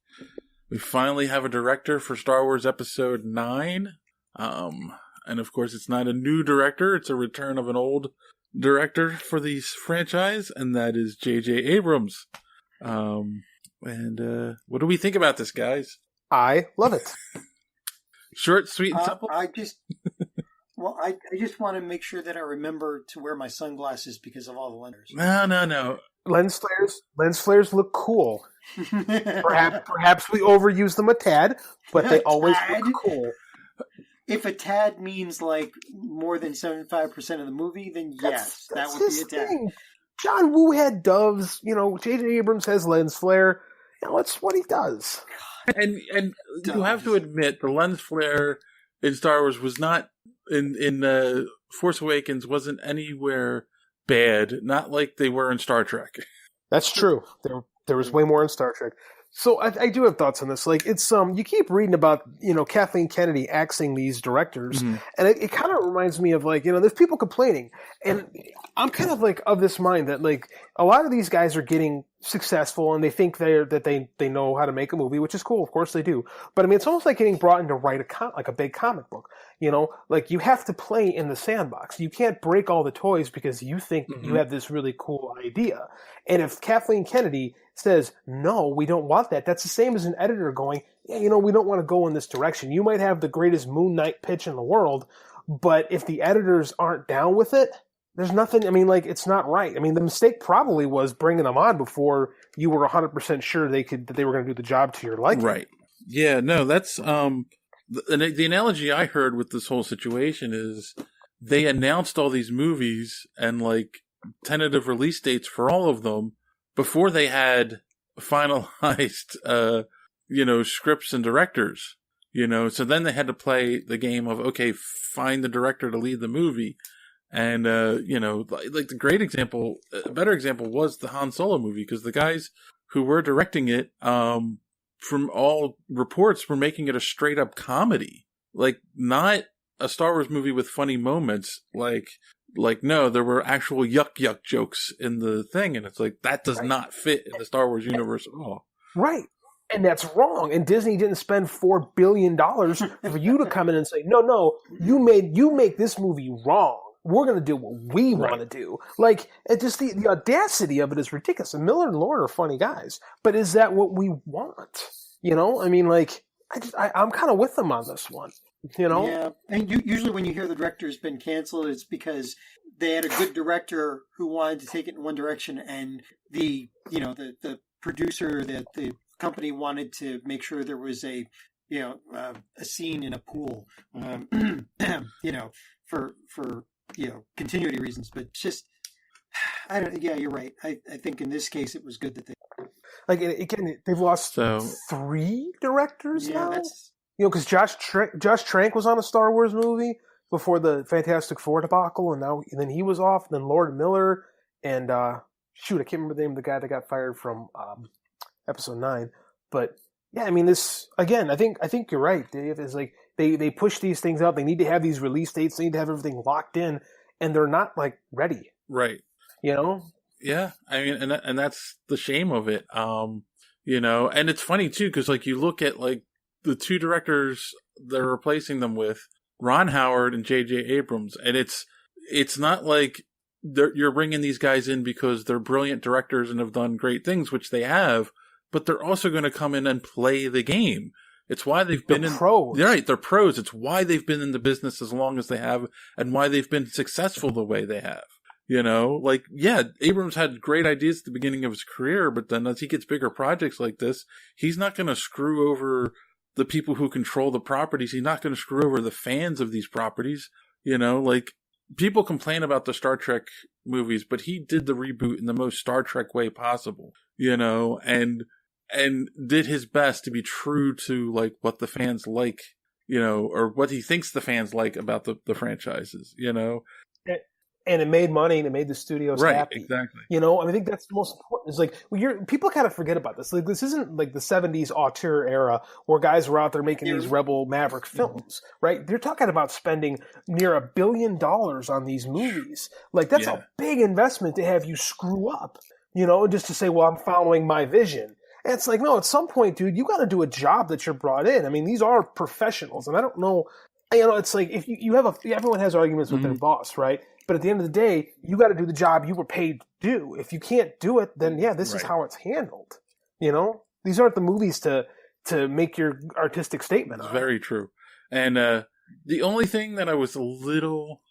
We finally have a director for Star Wars Episode 9. And of course, it's not a new director. It's a return of an old director for the franchise, and that is J.J. Abrams. And what do we think about this, guys? I love it. Short, sweet, and simple. I just want to make sure that I remember to wear my sunglasses because of all the lenses. No. Lens flares look cool. Perhaps we overuse them a tad, but they always look cool. If a tad means like more than 75% of the movie, then yes, that would be a tad. Thing. John Woo had doves. J.J. Abrams has lens flare. It's what he does. And you have to admit, the lens flare in Star Wars was not in Force Awakens wasn't anywhere bad. Not like they were in Star Trek. That's true. There was way more in Star Trek. So I do have thoughts on this. Like, it's you keep reading about Kathleen Kennedy axing these directors, and it kind of reminds me of like there's people complaining, and I'm kind of like of this mind that like a lot of these guys are getting successful and they think they know how to make a movie, which is cool. Of course they do, but I mean it's almost like getting brought in to write like a big comic book. Like you have to play in the sandbox. You can't break all the toys because you think you have this really cool idea. And if Kathleen Kennedy says, no, we don't want that, that's the same as an editor going, we don't want to go in this direction. You might have the greatest Moon Knight pitch in the world, but if the editors aren't down with it, there's nothing, it's not right. The mistake probably was bringing them on before you were 100% sure that they were going to do the job to your liking. Right. Yeah, no, that's, the analogy I heard with this whole situation is they announced all these movies and like tentative release dates for all of them before they had finalized, scripts and directors, so then they had to play the game of, okay, find the director to lead the movie. And, like the great example, a better example was the Han Solo movie, because the guys who were directing it, from all reports, were making it a straight up comedy, like not a Star Wars movie with funny moments. Like no, there were actual yuck jokes in the thing, and it's like that does not fit in the Star Wars universe at all. Right, and that's wrong. And Disney didn't spend $4 billion for you to come in and say, no, you make this movie wrong. We're going to do what we want to do. Like, it just the audacity of it is ridiculous. And Miller and Lord are funny guys, but is that what we want? I'm kind of with them on this one. Yeah, and usually when you hear the director's been canceled, it's because they had a good director who wanted to take it in one direction, and the producer, the company wanted to make sure there was a scene in a pool, for continuity reasons. But just, I don't. Yeah, you're right. I think in this case it was good that they. Like again, they've lost 3 directors now. That's. Because Josh Trank was on a Star Wars movie before the Fantastic Four debacle, and then he was off. And then Lord Miller and I can't remember the name of the guy that got fired from Episode 9. But yeah, this again. I think you're right, Dave. Is like they push these things out. They need to have these release dates. They need to have everything locked in, and they're not like ready. Right. You know. Yeah, I mean, and that's the shame of it. You know, and it's funny too because like you look at like the two directors they're replacing them with, Ron Howard and J.J. Abrams, and it's not like you're bringing these guys in because they're brilliant directors and have done great things, which they have, but they're also going to come in and play the game. It's why they've been pros. Right, they're pros. It's why they've been in the business as long as they have, and why they've been successful the way they have. You know, like, yeah, Abrams had great ideas at the beginning of his career, but then as he gets bigger projects like this, he's not going to screw over the people who control the properties. He's not going to screw over the fans of these properties. You know, like, people complain about the Star Trek movies, but he did the reboot in the most Star Trek way possible, you know, and did his best to be true to, like, what the fans like, you know, or what he thinks the fans like about the franchises, you know. And it made money, and it made the studios happy. Exactly. You know, I think that's the most important. It's like people kind of forget about this. Like, this isn't like the '70s auteur era where guys were out there making these rebel maverick films, right? They're talking about spending near $1 billion on these movies. Like, that's a big investment to have you screw up, you know, just to say, well, I'm following my vision. And it's like, no, at some point, dude, you got to do a job that you're brought in. I mean, these are professionals, and I don't know. You know, it's like if you have everyone has arguments with their boss, right? But at the end of the day, you got to do the job you were paid to do. If you can't do it, then this is how it's handled. You know, these aren't the movies to make your artistic statement. It's very true. And the only thing that I was a little,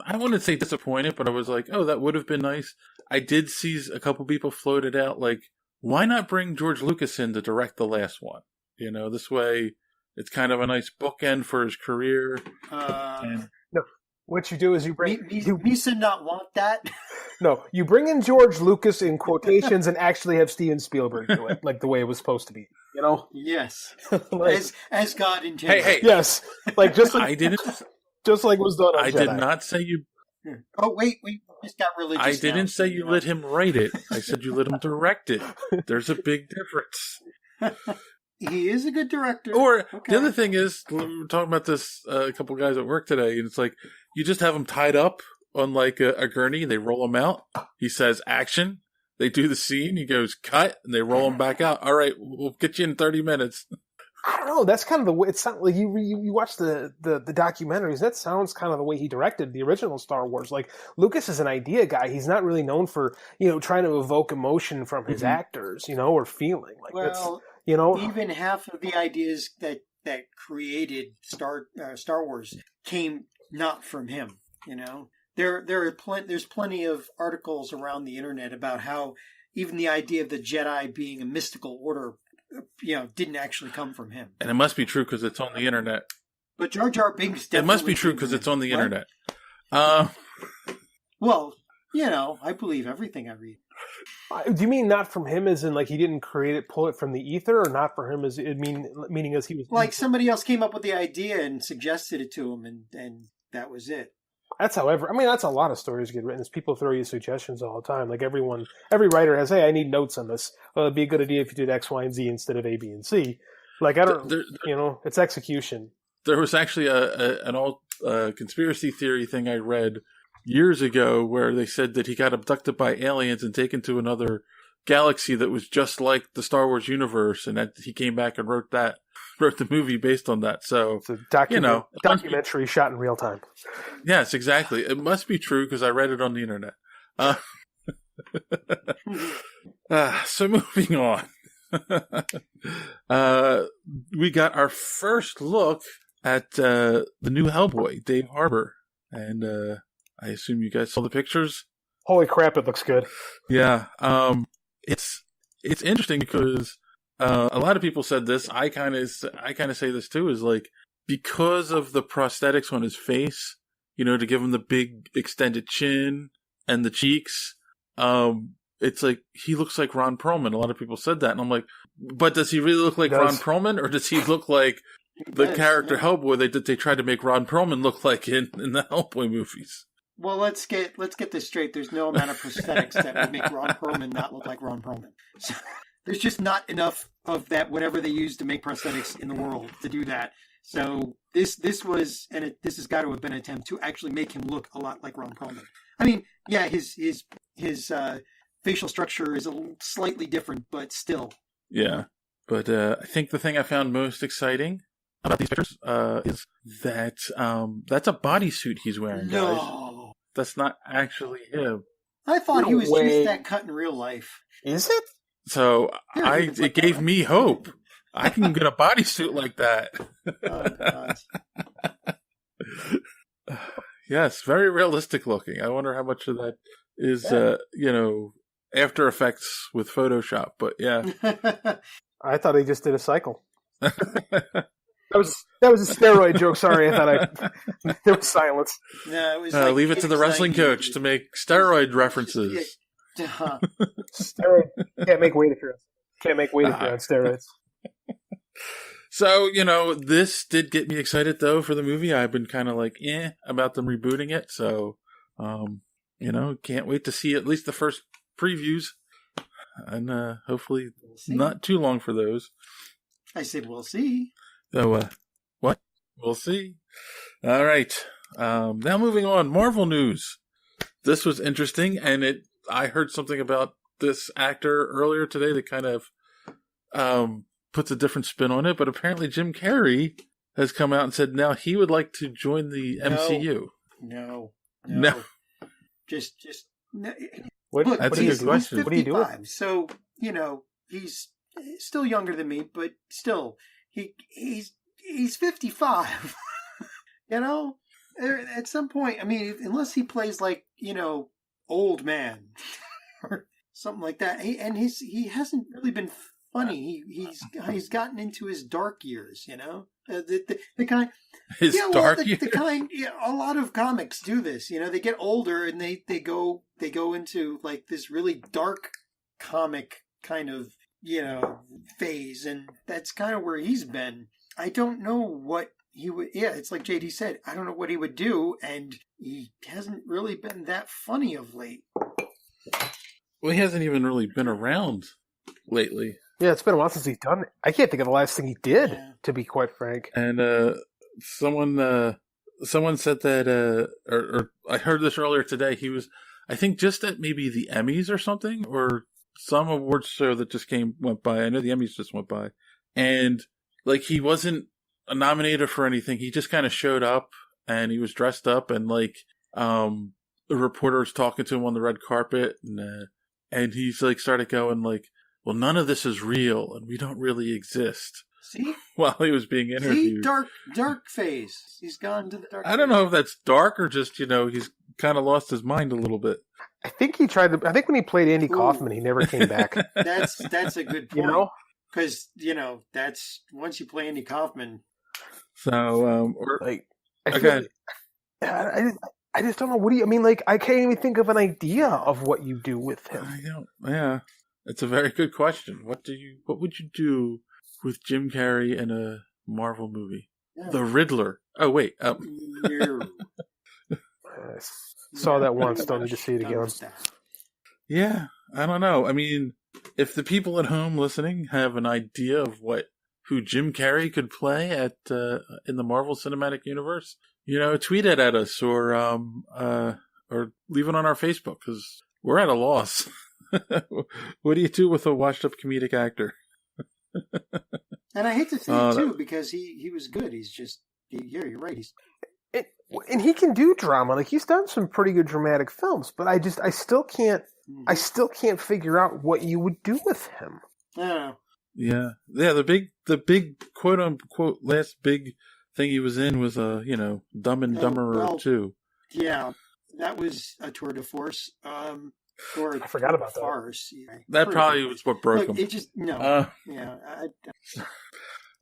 I don't want to say disappointed, but I was like, oh, that would have been nice. I did see a couple people floated out like, why not bring George Lucas in to direct the last one? You know, this way it's kind of a nice bookend for his career. No, what you do is you bring... Misa not want that? No, you bring in George Lucas in quotations and actually have Steven Spielberg do it, like the way it was supposed to be. You know? Yes. Like, as God intended. Hey. Yes. Like just like, I didn't... Just like was done on I Jedi. did not say you... Oh, wait, we just got religious. I didn't say you let him write it. I said you let him direct it. There's a big difference. He is a good director. Or the other thing is, we were talking about this a couple guys at work today, and it's like, you just have him tied up on like a gurney, they roll him out. He says action. They do the scene. He goes cut, and they roll him back out. All right, we'll get you in 30 minutes. I don't know. That's kind of the way it sounds like. You watch the documentaries. That sounds kind of the way he directed the original Star Wars. Like, Lucas is an idea guy. He's not really known for, you know, trying to evoke emotion from his actors, you know, or feeling like that's, you know, even half of the ideas that created Star Wars came not from him. You know, there's plenty of articles around the internet about how even the idea of the Jedi being a mystical order, you know, didn't actually come from him. And it must be true because it's on the internet. But Jar Jar Binks definitely... It must be true because it's on the internet. Well, you know, I believe everything I read. Do you mean not from him as in like he didn't pull it from the ether, or not for him as meaning as he was... Like somebody else came up with the idea and suggested it to him, and that was it. That's however, I mean, that's a lot of stories get written. Is people throw you suggestions all the time. Like every writer has, hey, I need notes on this. Well, it'd be a good idea if you did X, Y, and Z instead of A, B, and C. Like, I don't, you know, it's execution. There was actually an old conspiracy theory thing I read years ago where they said that he got abducted by aliens and taken to another galaxy that was just like the Star Wars universe, and that he came back and wrote the movie based on that. So it's a documentary shot in real time. Yes, exactly. It must be true because I read it on the internet. So moving on. We got our first look at the new Hellboy, Dave Harbour, and I assume you guys saw the pictures. Holy crap! It looks good. Yeah, it's interesting because a lot of people said this. I kind of say this too. Is like because of the prosthetics on his face, you know, to give him the big extended chin and the cheeks. It's like he looks like Ron Perlman. A lot of people said that, and I'm like, but does he really look like Ron Perlman, or does he look like the character Hellboy they tried to make Ron Perlman look like in the Hellboy movies? Well, let's get this straight. There's no amount of prosthetics that would make Ron Perlman not look like Ron Perlman. So, there's just not enough of that, whatever they use to make prosthetics in the world, to do that. So this was, and this has got to have been an attempt to actually make him look a lot like Ron Perlman. I mean, yeah, his facial structure is slightly different, but still. Yeah, but I think the thing I found most exciting about these pictures is that that's a bodysuit he's wearing, guys. No, that's not actually him. I thought he was just that cut in real life. Is it? So it gave me hope. I can get a bodysuit like that. Oh, God. Yes, very realistic looking. I wonder how much of that is, After Effects with Photoshop. But yeah, I thought he just did a cycle. That was a steroid joke. Sorry, I thought there was silence. No, it was leave it to the wrestling coach to make steroid references. Steroid can't make weight if you're on steroids. So, this did get me excited, though, for the movie. I've been kind of like, about them rebooting it. So, can't wait to see at least the first previews. And hopefully not too long for those. I said, we'll see. So, what? We'll see. All right. Now moving on. Marvel news. This was interesting, and I heard something about this actor earlier today that kind of puts a different spin on it, but apparently Jim Carrey has come out and said now he would like to join the MCU. No. Just no. Look, that's a good question. What do you do? So, he's still younger than me, but still, he's 55. At some point, I mean, unless he plays like, old man or something like that, he hasn't really been funny. He's gotten into his dark years, the kind. His dark years. The kind. Yeah, a lot of comics do this. They get older and they go into like this really dark comic kind of phase, and that's kind of where he's been. I don't know what he would. Yeah, it's like JD said. I don't know what he would do, and he hasn't really been that funny of late. Well, he hasn't even really been around lately. Yeah, it's been a while since he's done it. I can't think of the last thing he did, to be quite frank. And someone said that, or I heard this earlier today. He was, I think, just at maybe the Emmys or something, or some awards show that just went by. I know the Emmys just went by, and like he wasn't nominated for anything. He just kind of showed up, and he was dressed up, and like the reporters talking to him on the red carpet, and he's like started going like, well, none of this is real, and we don't really exist. See? While he was being interviewed. See? Dark phase. He's gone to the dark I don't know if that's dark or just, he's kind of lost his mind a little bit. I think he tried to. I think when he played Andy Kaufman, he never came back. That's a good point. Because, that's, once you play Andy Kaufman. So, I just don't know. What do you, I mean, like, I can't even think of an idea of what you do with him. Yeah. It's a very good question. What would you do with Jim Carrey in a Marvel movie? Yeah. The Riddler. Oh, wait. Saw that once. Don't need to see it again. Yeah, I don't know. I mean, if the people at home listening have an idea of who Jim Carrey could play in the Marvel Cinematic Universe, tweet it at us or leave it on our Facebook, because we're at a loss. What do you do with a washed-up comedic actor? And I hate to say it, too, because he was good. He's just... Yeah, you're right. And he can do drama. Like, he's done some pretty good dramatic films, but I still can't figure out what you would do with him. Yeah. The big quote-unquote last big thing he was in was, Dumb and Dumber 2. Yeah, that was a tour de force. I forgot about farce. That probably was what broke him. It just no. All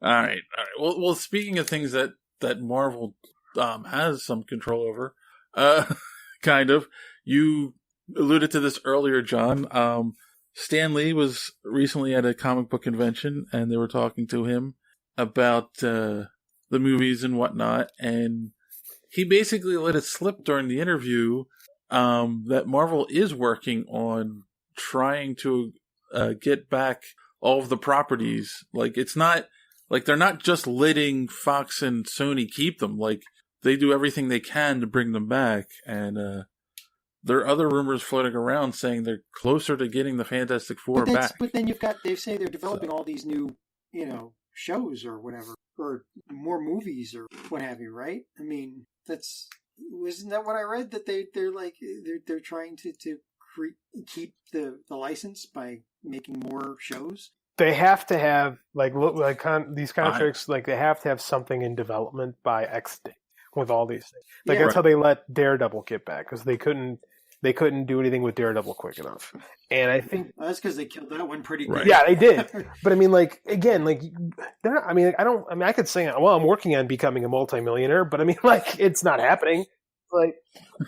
right. Well, speaking of things that Marvel has some control over, kind of. You alluded to this earlier, John. Stan Lee was recently at a comic book convention, and they were talking to him about the movies and whatnot, and he basically let it slip during the interview that Marvel is working on trying to get back all of the properties. Like, it's not like they're not just letting Fox and Sony keep them. Like they do everything they can to bring them back, and there are other rumors floating around saying they're closer to getting the Fantastic Four back. But then they say they're developing all these new, shows or whatever, or more movies or what have you, right? I mean, isn't that what I read? That they're trying to keep the license by making more shows. They have to have these contracts. Like they have to have something in development by X date with all these things. That's how they let Daredevil get back, because they couldn't do anything with Daredevil quick enough. And I think that's because they killed that one pretty good. Yeah, they did. But I mean, they're not. I mean, I could say, well, I'm working on becoming a multimillionaire, but I mean, it's not happening.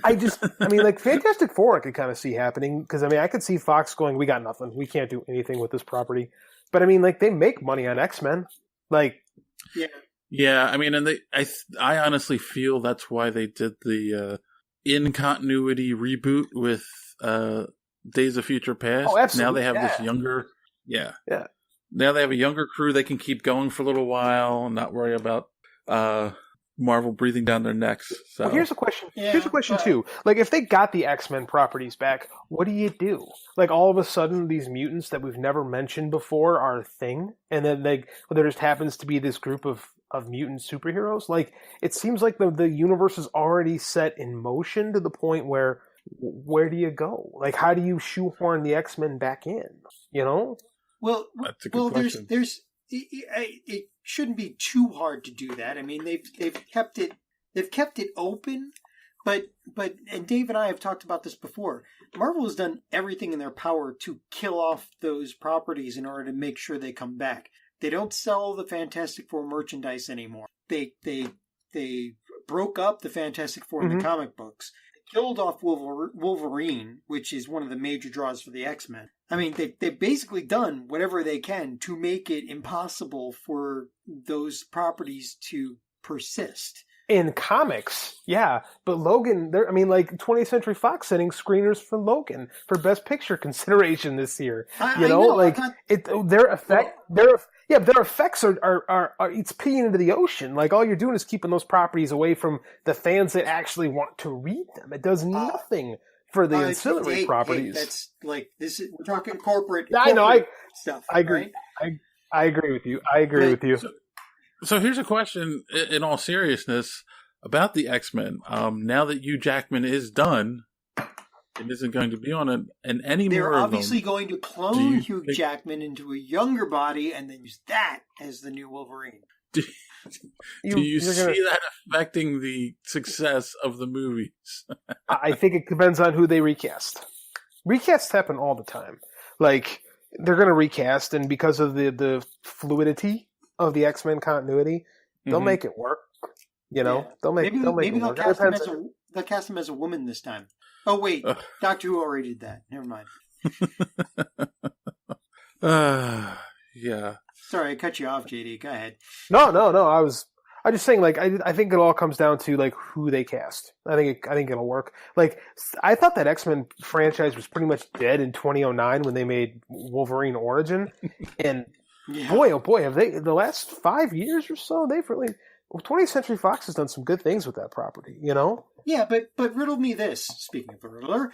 Fantastic Four I could kind of see happening, because I could see Fox going, we got nothing. We can't do anything with this property. But I mean, they make money on X-Men. Yeah, I mean, and I honestly feel that's why they did the in continuity reboot with Days of Future Past. Oh, absolutely. Now they have this younger, Now they have a younger crew they can keep going for a little while and not worry about Marvel breathing down their necks. So here's a question. Here's a question too. If they got the X-Men properties back, what do you do? All of a sudden, these mutants that we've never mentioned before are a thing, and then there just happens to be this group of mutant superheroes. It seems like the universe is already set in motion to the point where do you go? How do you shoehorn the X-Men back in? Well, that's a good question. It shouldn't be too hard to do that. I mean, they've kept it open, but Dave and I have talked about this before. Marvel has done everything in their power to kill off those properties in order to make sure they come back. They don't sell the Fantastic Four merchandise anymore. They broke up the Fantastic Four in the comic books. Killed off Wolverine, which is one of the major draws for the X-Men. I mean, they've basically done whatever they can to make it impossible for those properties to persist. In comics, yeah, but Logan, 20th Century Fox sending screeners for Logan for Best Picture consideration this year. Their effects are it's peeing into the ocean. All you're doing is keeping those properties away from the fans that actually want to read them. It does nothing for the ancillary properties. That's we're talking corporate. I know. Stuff. I agree. Right? I agree with you. With you. So here's a question, in all seriousness, about the X-Men. Now that Hugh Jackman is done and isn't going to be on it, and any more of them... They're obviously going to clone Hugh Jackman into a younger body and then use that as the new Wolverine. Do you see that affecting the success of the movies? I think it depends on who they recast. Recasts happen all the time. They're going to recast, and because of the fluidity of the X-Men continuity, they'll make it work. They'll make it work. They'll cast him as a woman this time. Oh wait, Doctor Who already did that. Never mind. Yeah. Sorry, I cut you off, JD. Go ahead. No. I'm just saying. I think it all comes down to who they cast. I think it'll work. I thought that X-Men franchise was pretty much dead in 2009 when they made Wolverine Origin, and boy, oh boy, have they the last 5 years or so? They've really 20th Century Fox has done some good things with that property. Yeah, but riddle me this. Speaking of the Riddler,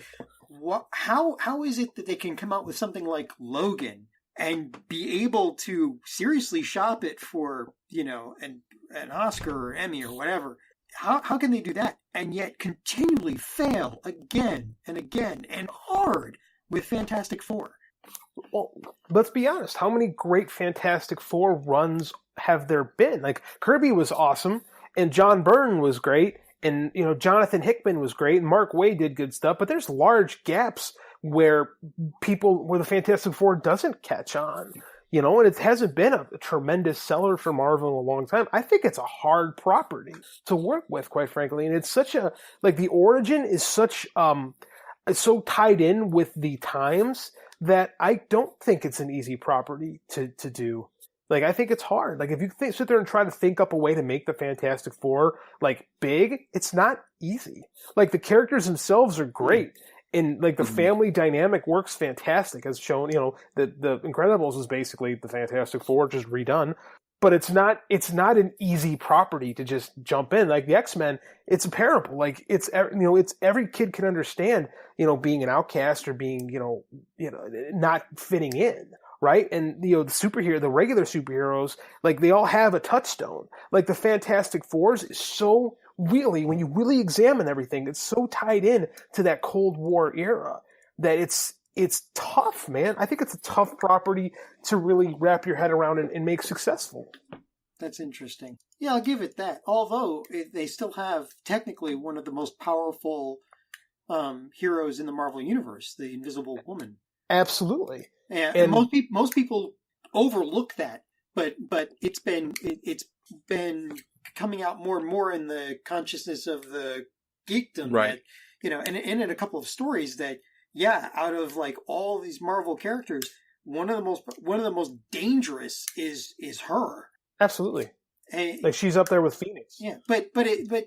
how is it that they can come out with something like Logan and be able to seriously shop it for an Oscar or Emmy or whatever? How can they do that and yet continually fail again and again and hard with Fantastic Four? Well, let's be honest. How many great Fantastic Four runs have there been? Kirby was awesome, and John Byrne was great, and Jonathan Hickman was great, and Mark Waid did good stuff. But there's large gaps where the Fantastic Four doesn't catch on. And it hasn't been a tremendous seller for Marvel in a long time. I think it's a hard property to work with, quite frankly. And it's such the origin is so tied in with the times that I don't think it's an easy property to do. I think it's hard. If you sit there and try to think up a way to make the Fantastic Four, big, it's not easy. The characters themselves are great. And the family dynamic works fantastic, as shown. The Incredibles is basically the Fantastic Four just redone. but it's not an easy property to just jump in. Like the X-Men, it's a parable. Like it's every kid can understand, being an outcast or being, not fitting in. Right. And, the regular superheroes, like they all have a touchstone. Like the Fantastic Fours is so really, when you really examine everything, it's so tied in to that Cold War era that it's tough, man. I think it's a tough property to really wrap your head around and make successful. That's interesting. Yeah, I'll give it that. Although they still have technically one of the most powerful heroes in the Marvel Universe, the Invisible Woman. Absolutely. And most people overlook that, but it's been coming out more and more in the consciousness of the geekdom, right? That, and in a couple of stories that. Yeah, out of like all these Marvel characters, one of the most dangerous is her. Absolutely. Like she's up there with Phoenix. Yeah, but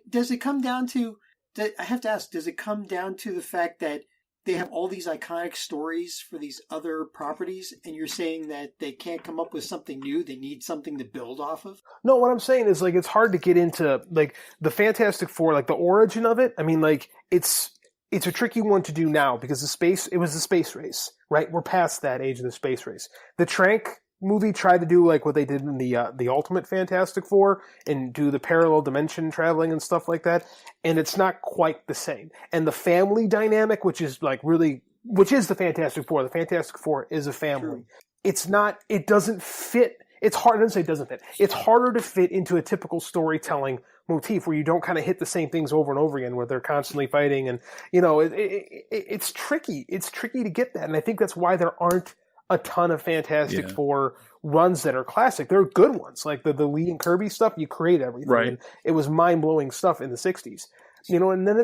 does it come down to? I have to ask, does it come down to the fact that they have all these iconic stories for these other properties, and you're saying that they can't come up with something new? They need something to build off of? No, what I'm saying is like it's hard to get into like the Fantastic Four, like the origin of it. I mean, like it's a tricky one to do now because it was the space race, right? We're past that age of the space race. The Trank movie tried to do like what they did in the Ultimate Fantastic Four and do the parallel dimension traveling and stuff like that. And it's not quite the same. And the family dynamic, which is the Fantastic Four. The Fantastic Four is a family. True. It doesn't fit. It's hard to say it doesn't fit. It's harder to fit into a typical storytelling motif where you don't kind of hit the same things over and over again where they're constantly fighting and it's tricky. It's tricky to get that. And I think that's why there aren't a ton of Fantastic Four runs that are classic. They're good ones. Like the Lee and Kirby stuff, you create everything. Right. And it was mind-blowing stuff in the 60s. And then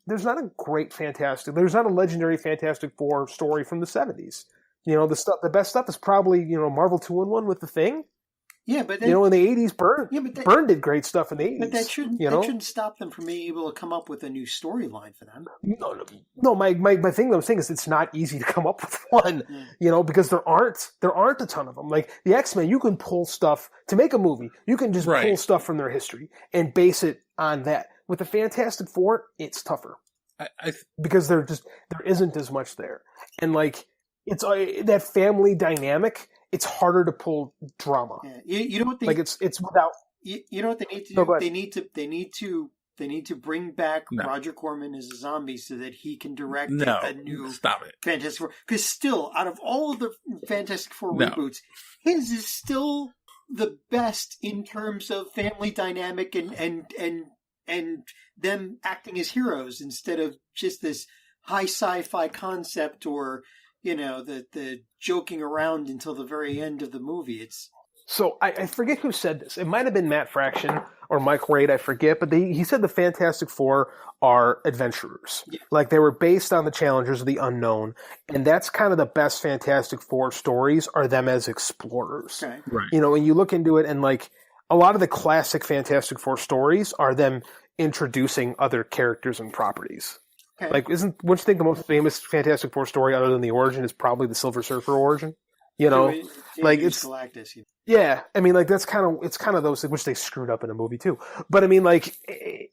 there's not a great there's not a legendary Fantastic Four story from the 70s. The best stuff is probably, Marvel 2-in-1 with the Thing. Yeah, but then, in the 80s, Byrne did great stuff in the 80s. But that shouldn't stop them from being able to come up with a new storyline for them. No. My thing that I'm saying is it's not easy to come up with one. Because there aren't a ton of them. Like the X-Men, you can pull stuff to make a movie. You can just pull stuff from their history and base it on that. With the Fantastic Four, it's tougher because there isn't as much there, and like it's that family dynamic. It's harder to pull drama. Yeah. You know what they it's without. You know what they need to do? No, they need to bring back Roger Corman as a zombie so that he can direct a new Fantastic Four. Because still, out of all of the Fantastic Four reboots, his is still the best in terms of family dynamic and them acting as heroes instead of just this high sci-fi concept or. The joking around until the very end of the movie. So I forget who said this. It might have been Matt Fraction or Mike Wade, I forget. But he said the Fantastic Four are adventurers. Yeah. Like they were based on the challengers of the unknown. And that's kind of the best Fantastic Four stories are them as explorers. Okay. Right. When you look into it and like a lot of the classic Fantastic Four stories are them introducing other characters and properties. Okay. Like, wouldn't you think the most famous Fantastic Four story other than the origin is probably the Silver Surfer origin? Like it's Galactus. Yeah, I mean, like it's kind of those which they screwed up in a movie too. But I mean, like I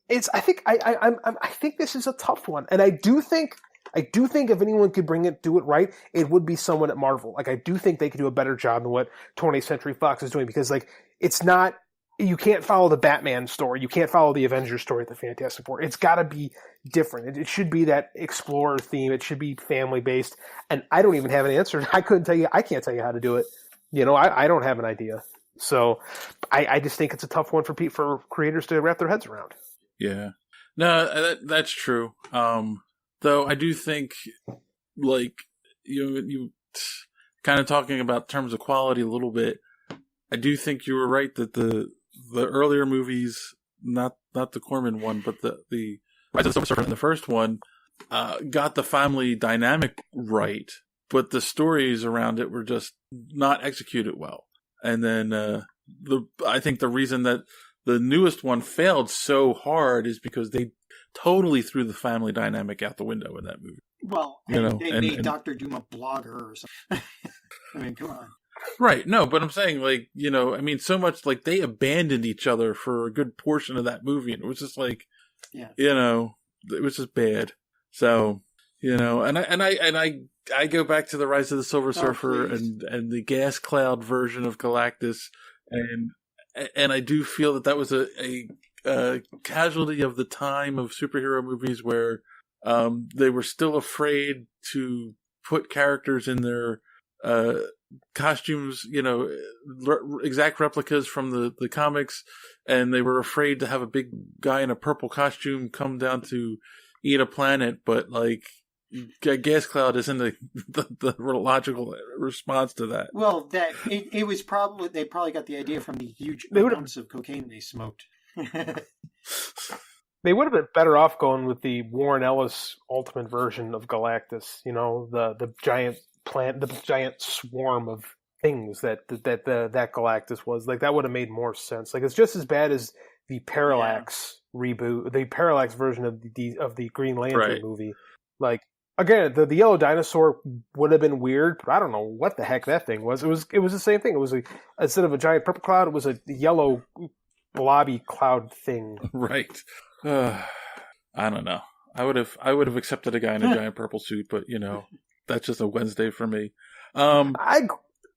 think this is a tough one, and I do think if anyone could do it right, it would be someone at Marvel. Like I do think they could do a better job than what 20th Century Fox is doing because like it's not. You can't follow the Batman story. You can't follow the Avengers story at the Fantastic Four. It's got to be different. It should be that explorer theme. It should be family based. And I don't even have an answer. I can't tell you how to do it. I don't have an idea. So I just think it's a tough one for creators to wrap their heads around. Yeah. No, that's true. Though I do think like you kind of talking about terms of quality a little bit. I do think you were right that the earlier movies, not the Corman one, but the Rise of the Silver Surfer, the first one, got the family dynamic right, but the stories around it were just not executed well. And then I think the reason that the newest one failed so hard is because they totally threw the family dynamic out the window in that movie. Well, they made Dr. Doom a blogger or something. I mean, come on. Right. No, but I'm saying, like, I mean, so much, like, they abandoned each other for a good portion of that movie, and it was just like, it was just bad. So, and I go back to the Rise of the Silver Surfer and the gas cloud version of Galactus, and I do feel that was a casualty of the time of superhero movies where they were still afraid to put characters in their costumes, exact replicas from the comics, and they were afraid to have a big guy in a purple costume come down to eat a planet, but like gas cloud isn't the logical response to that. Well, it was probably they probably got the idea from the huge amounts of cocaine they smoked. They would have been better off going with the Warren Ellis Ultimate version of Galactus. The giant plant, the giant swarm of things that Galactus was. Like, that would have made more sense. Like, it's just as bad as the Parallax reboot, the Parallax version of the Green Lantern movie. Like, again, the yellow dinosaur would have been weird, but I don't know what the heck that thing was. It was the same thing. It was instead of a giant purple cloud, it was a yellow blobby cloud thing. Right. I don't know. I would have accepted a guy in a giant purple suit, but that's just a Wednesday for me.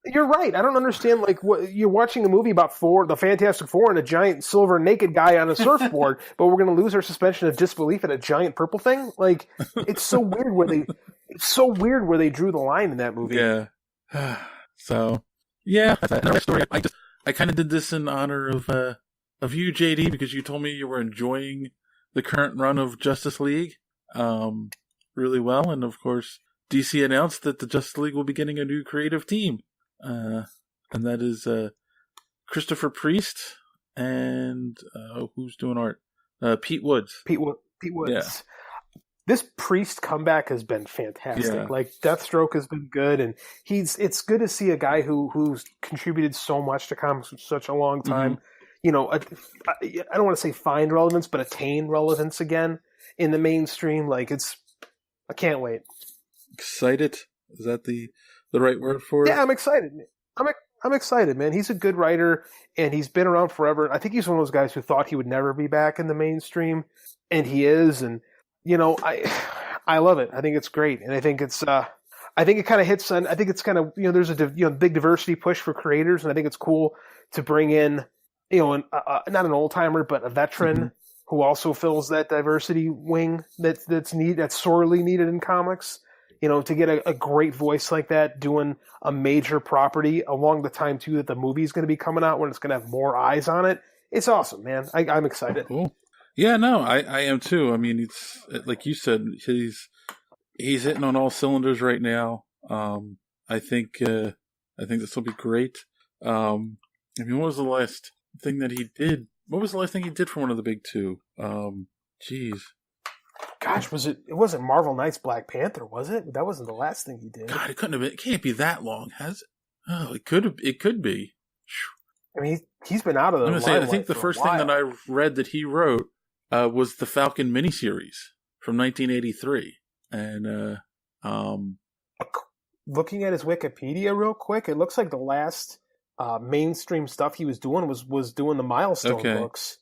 You're right. I don't understand. Like, what you're watching a movie about the Fantastic Four and a giant silver naked guy on a surfboard, but we're going to lose our suspension of disbelief at a giant purple thing. Like, it's so weird where they drew the line in that movie. Yeah. So, yeah, that's another story. I kind of did this in honor of you, JD, because you told me you were enjoying the current run of Justice League really well, and of course, DC announced that the Justice League will be getting a new creative team. And that is Christopher Priest and who's doing art? Pete Woods. Pete Woods. Yeah. This Priest comeback has been fantastic. Yeah. Like, Deathstroke has been good, and it's good to see a guy who's contributed so much to comics for such a long time. Mm-hmm. I don't want to say find relevance, but attain relevance again in the mainstream. Like, I can't wait. Excited? Is that the right word for it? Yeah, I'm excited. I'm excited, man. He's a good writer, and he's been around forever. I think he's one of those guys who thought he would never be back in the mainstream, and he is. And I love it. I think it's great, and I think it's I think it kind of hits on. I think it's kind of there's a big diversity push for creators, and I think it's cool to bring in not an old timer, but a veteran who also fills that diversity wing that's sorely needed in comics. To get a great voice like that doing a major property along the time, too, that the movie's going to be coming out when it's going to have more eyes on it. It's awesome, man. I'm excited. Cool. Yeah, no, I am, too. I mean, it's like you said, he's hitting on all cylinders right now. I think this will be great. I mean, what was the last thing that he did? What was the last thing he did for one of the big two? Jeez. Gosh, it wasn't Marvel Knights Black Panther, was it? That wasn't the last thing he did. God, it couldn't have been. It can't be that long, has it? Oh, it could be. I mean, he's been out of the limelight. I think the first thing that I read that he wrote was the Falcon miniseries from 1983. And looking at his Wikipedia real quick, it looks like the last mainstream stuff he was doing was doing the Milestone books.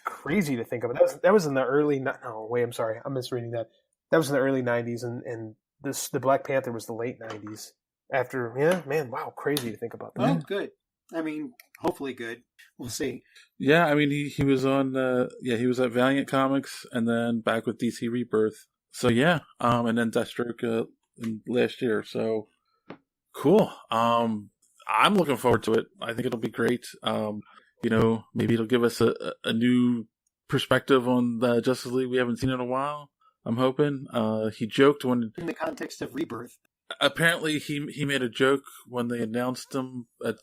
Crazy to think of it. That was in the early. No, wait. I'm sorry. I'm misreading that. That was in the early '90s, and the Black Panther was the late '90s. After, wow, crazy to think about that. Oh, good. I mean, hopefully good. We'll see. Yeah, I mean, he was on. He was at Valiant Comics, and then back with DC Rebirth. So yeah, and then Deathstroke last year. So cool. I'm looking forward to it. I think it'll be great. Maybe it'll give us a new perspective on the Justice League we haven't seen in a while. I'm hoping. He joked when... In the context of Rebirth. Apparently, he made a joke when they announced him at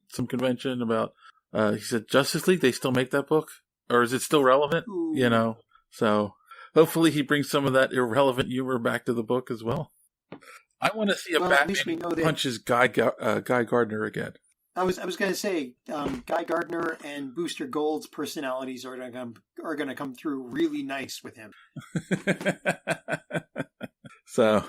some convention about... he said, Justice League, they still make that book? Or is it still relevant? Ooh. So hopefully he brings some of that irrelevant humor back to the book as well. I want to see a Batman punches Guy Gardner again. I was going to say, Guy Gardner and Booster Gold's personalities are going to come through really nice with him. So,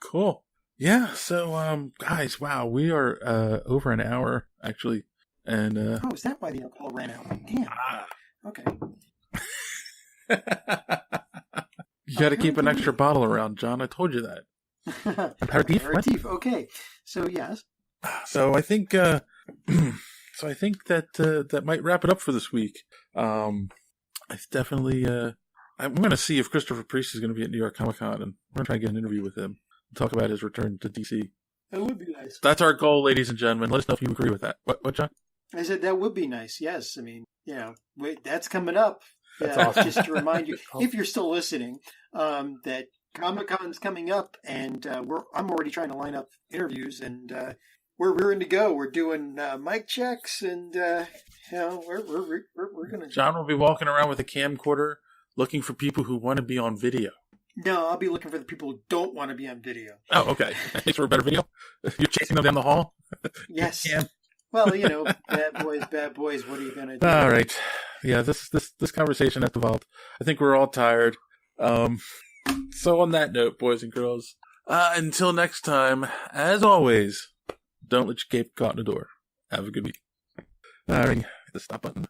cool. Yeah, so, guys, wow, we are over an hour, actually. And oh, is that why the alcohol ran out? Damn. Okay. You got to keep an extra bottle around, John. I told you that. Aperitif. Okay. So yes. So I think that that might wrap it up for this week. I definitely I'm going to see if Christopher Priest is going to be at New York Comic Con, and we're going to try and get an interview with him and talk about his return to DC. That would be nice. That's our goal, ladies and gentlemen. Let us know if you agree with that. What, John? I said that would be nice. Yes. I mean, that's coming up. That's awesome. Just to remind you, if you're still listening, that Comic-Con's coming up, and I'm already trying to line up interviews, and we're rearing to go. We're doing mic checks, and we're gonna. John will be walking around with a camcorder, looking for people who want to be on video. No, I'll be looking for the people who don't want to be on video. Oh, okay. Thanks for a better video. You're chasing them down the hall. Yes. Well, bad boys. What are you gonna do? All right. Yeah, this conversation has evolved. I think we're all tired. So on that note, boys and girls, until next time, as always, don't let your cape caught in the door. Have a good week. All right, hit the stop button.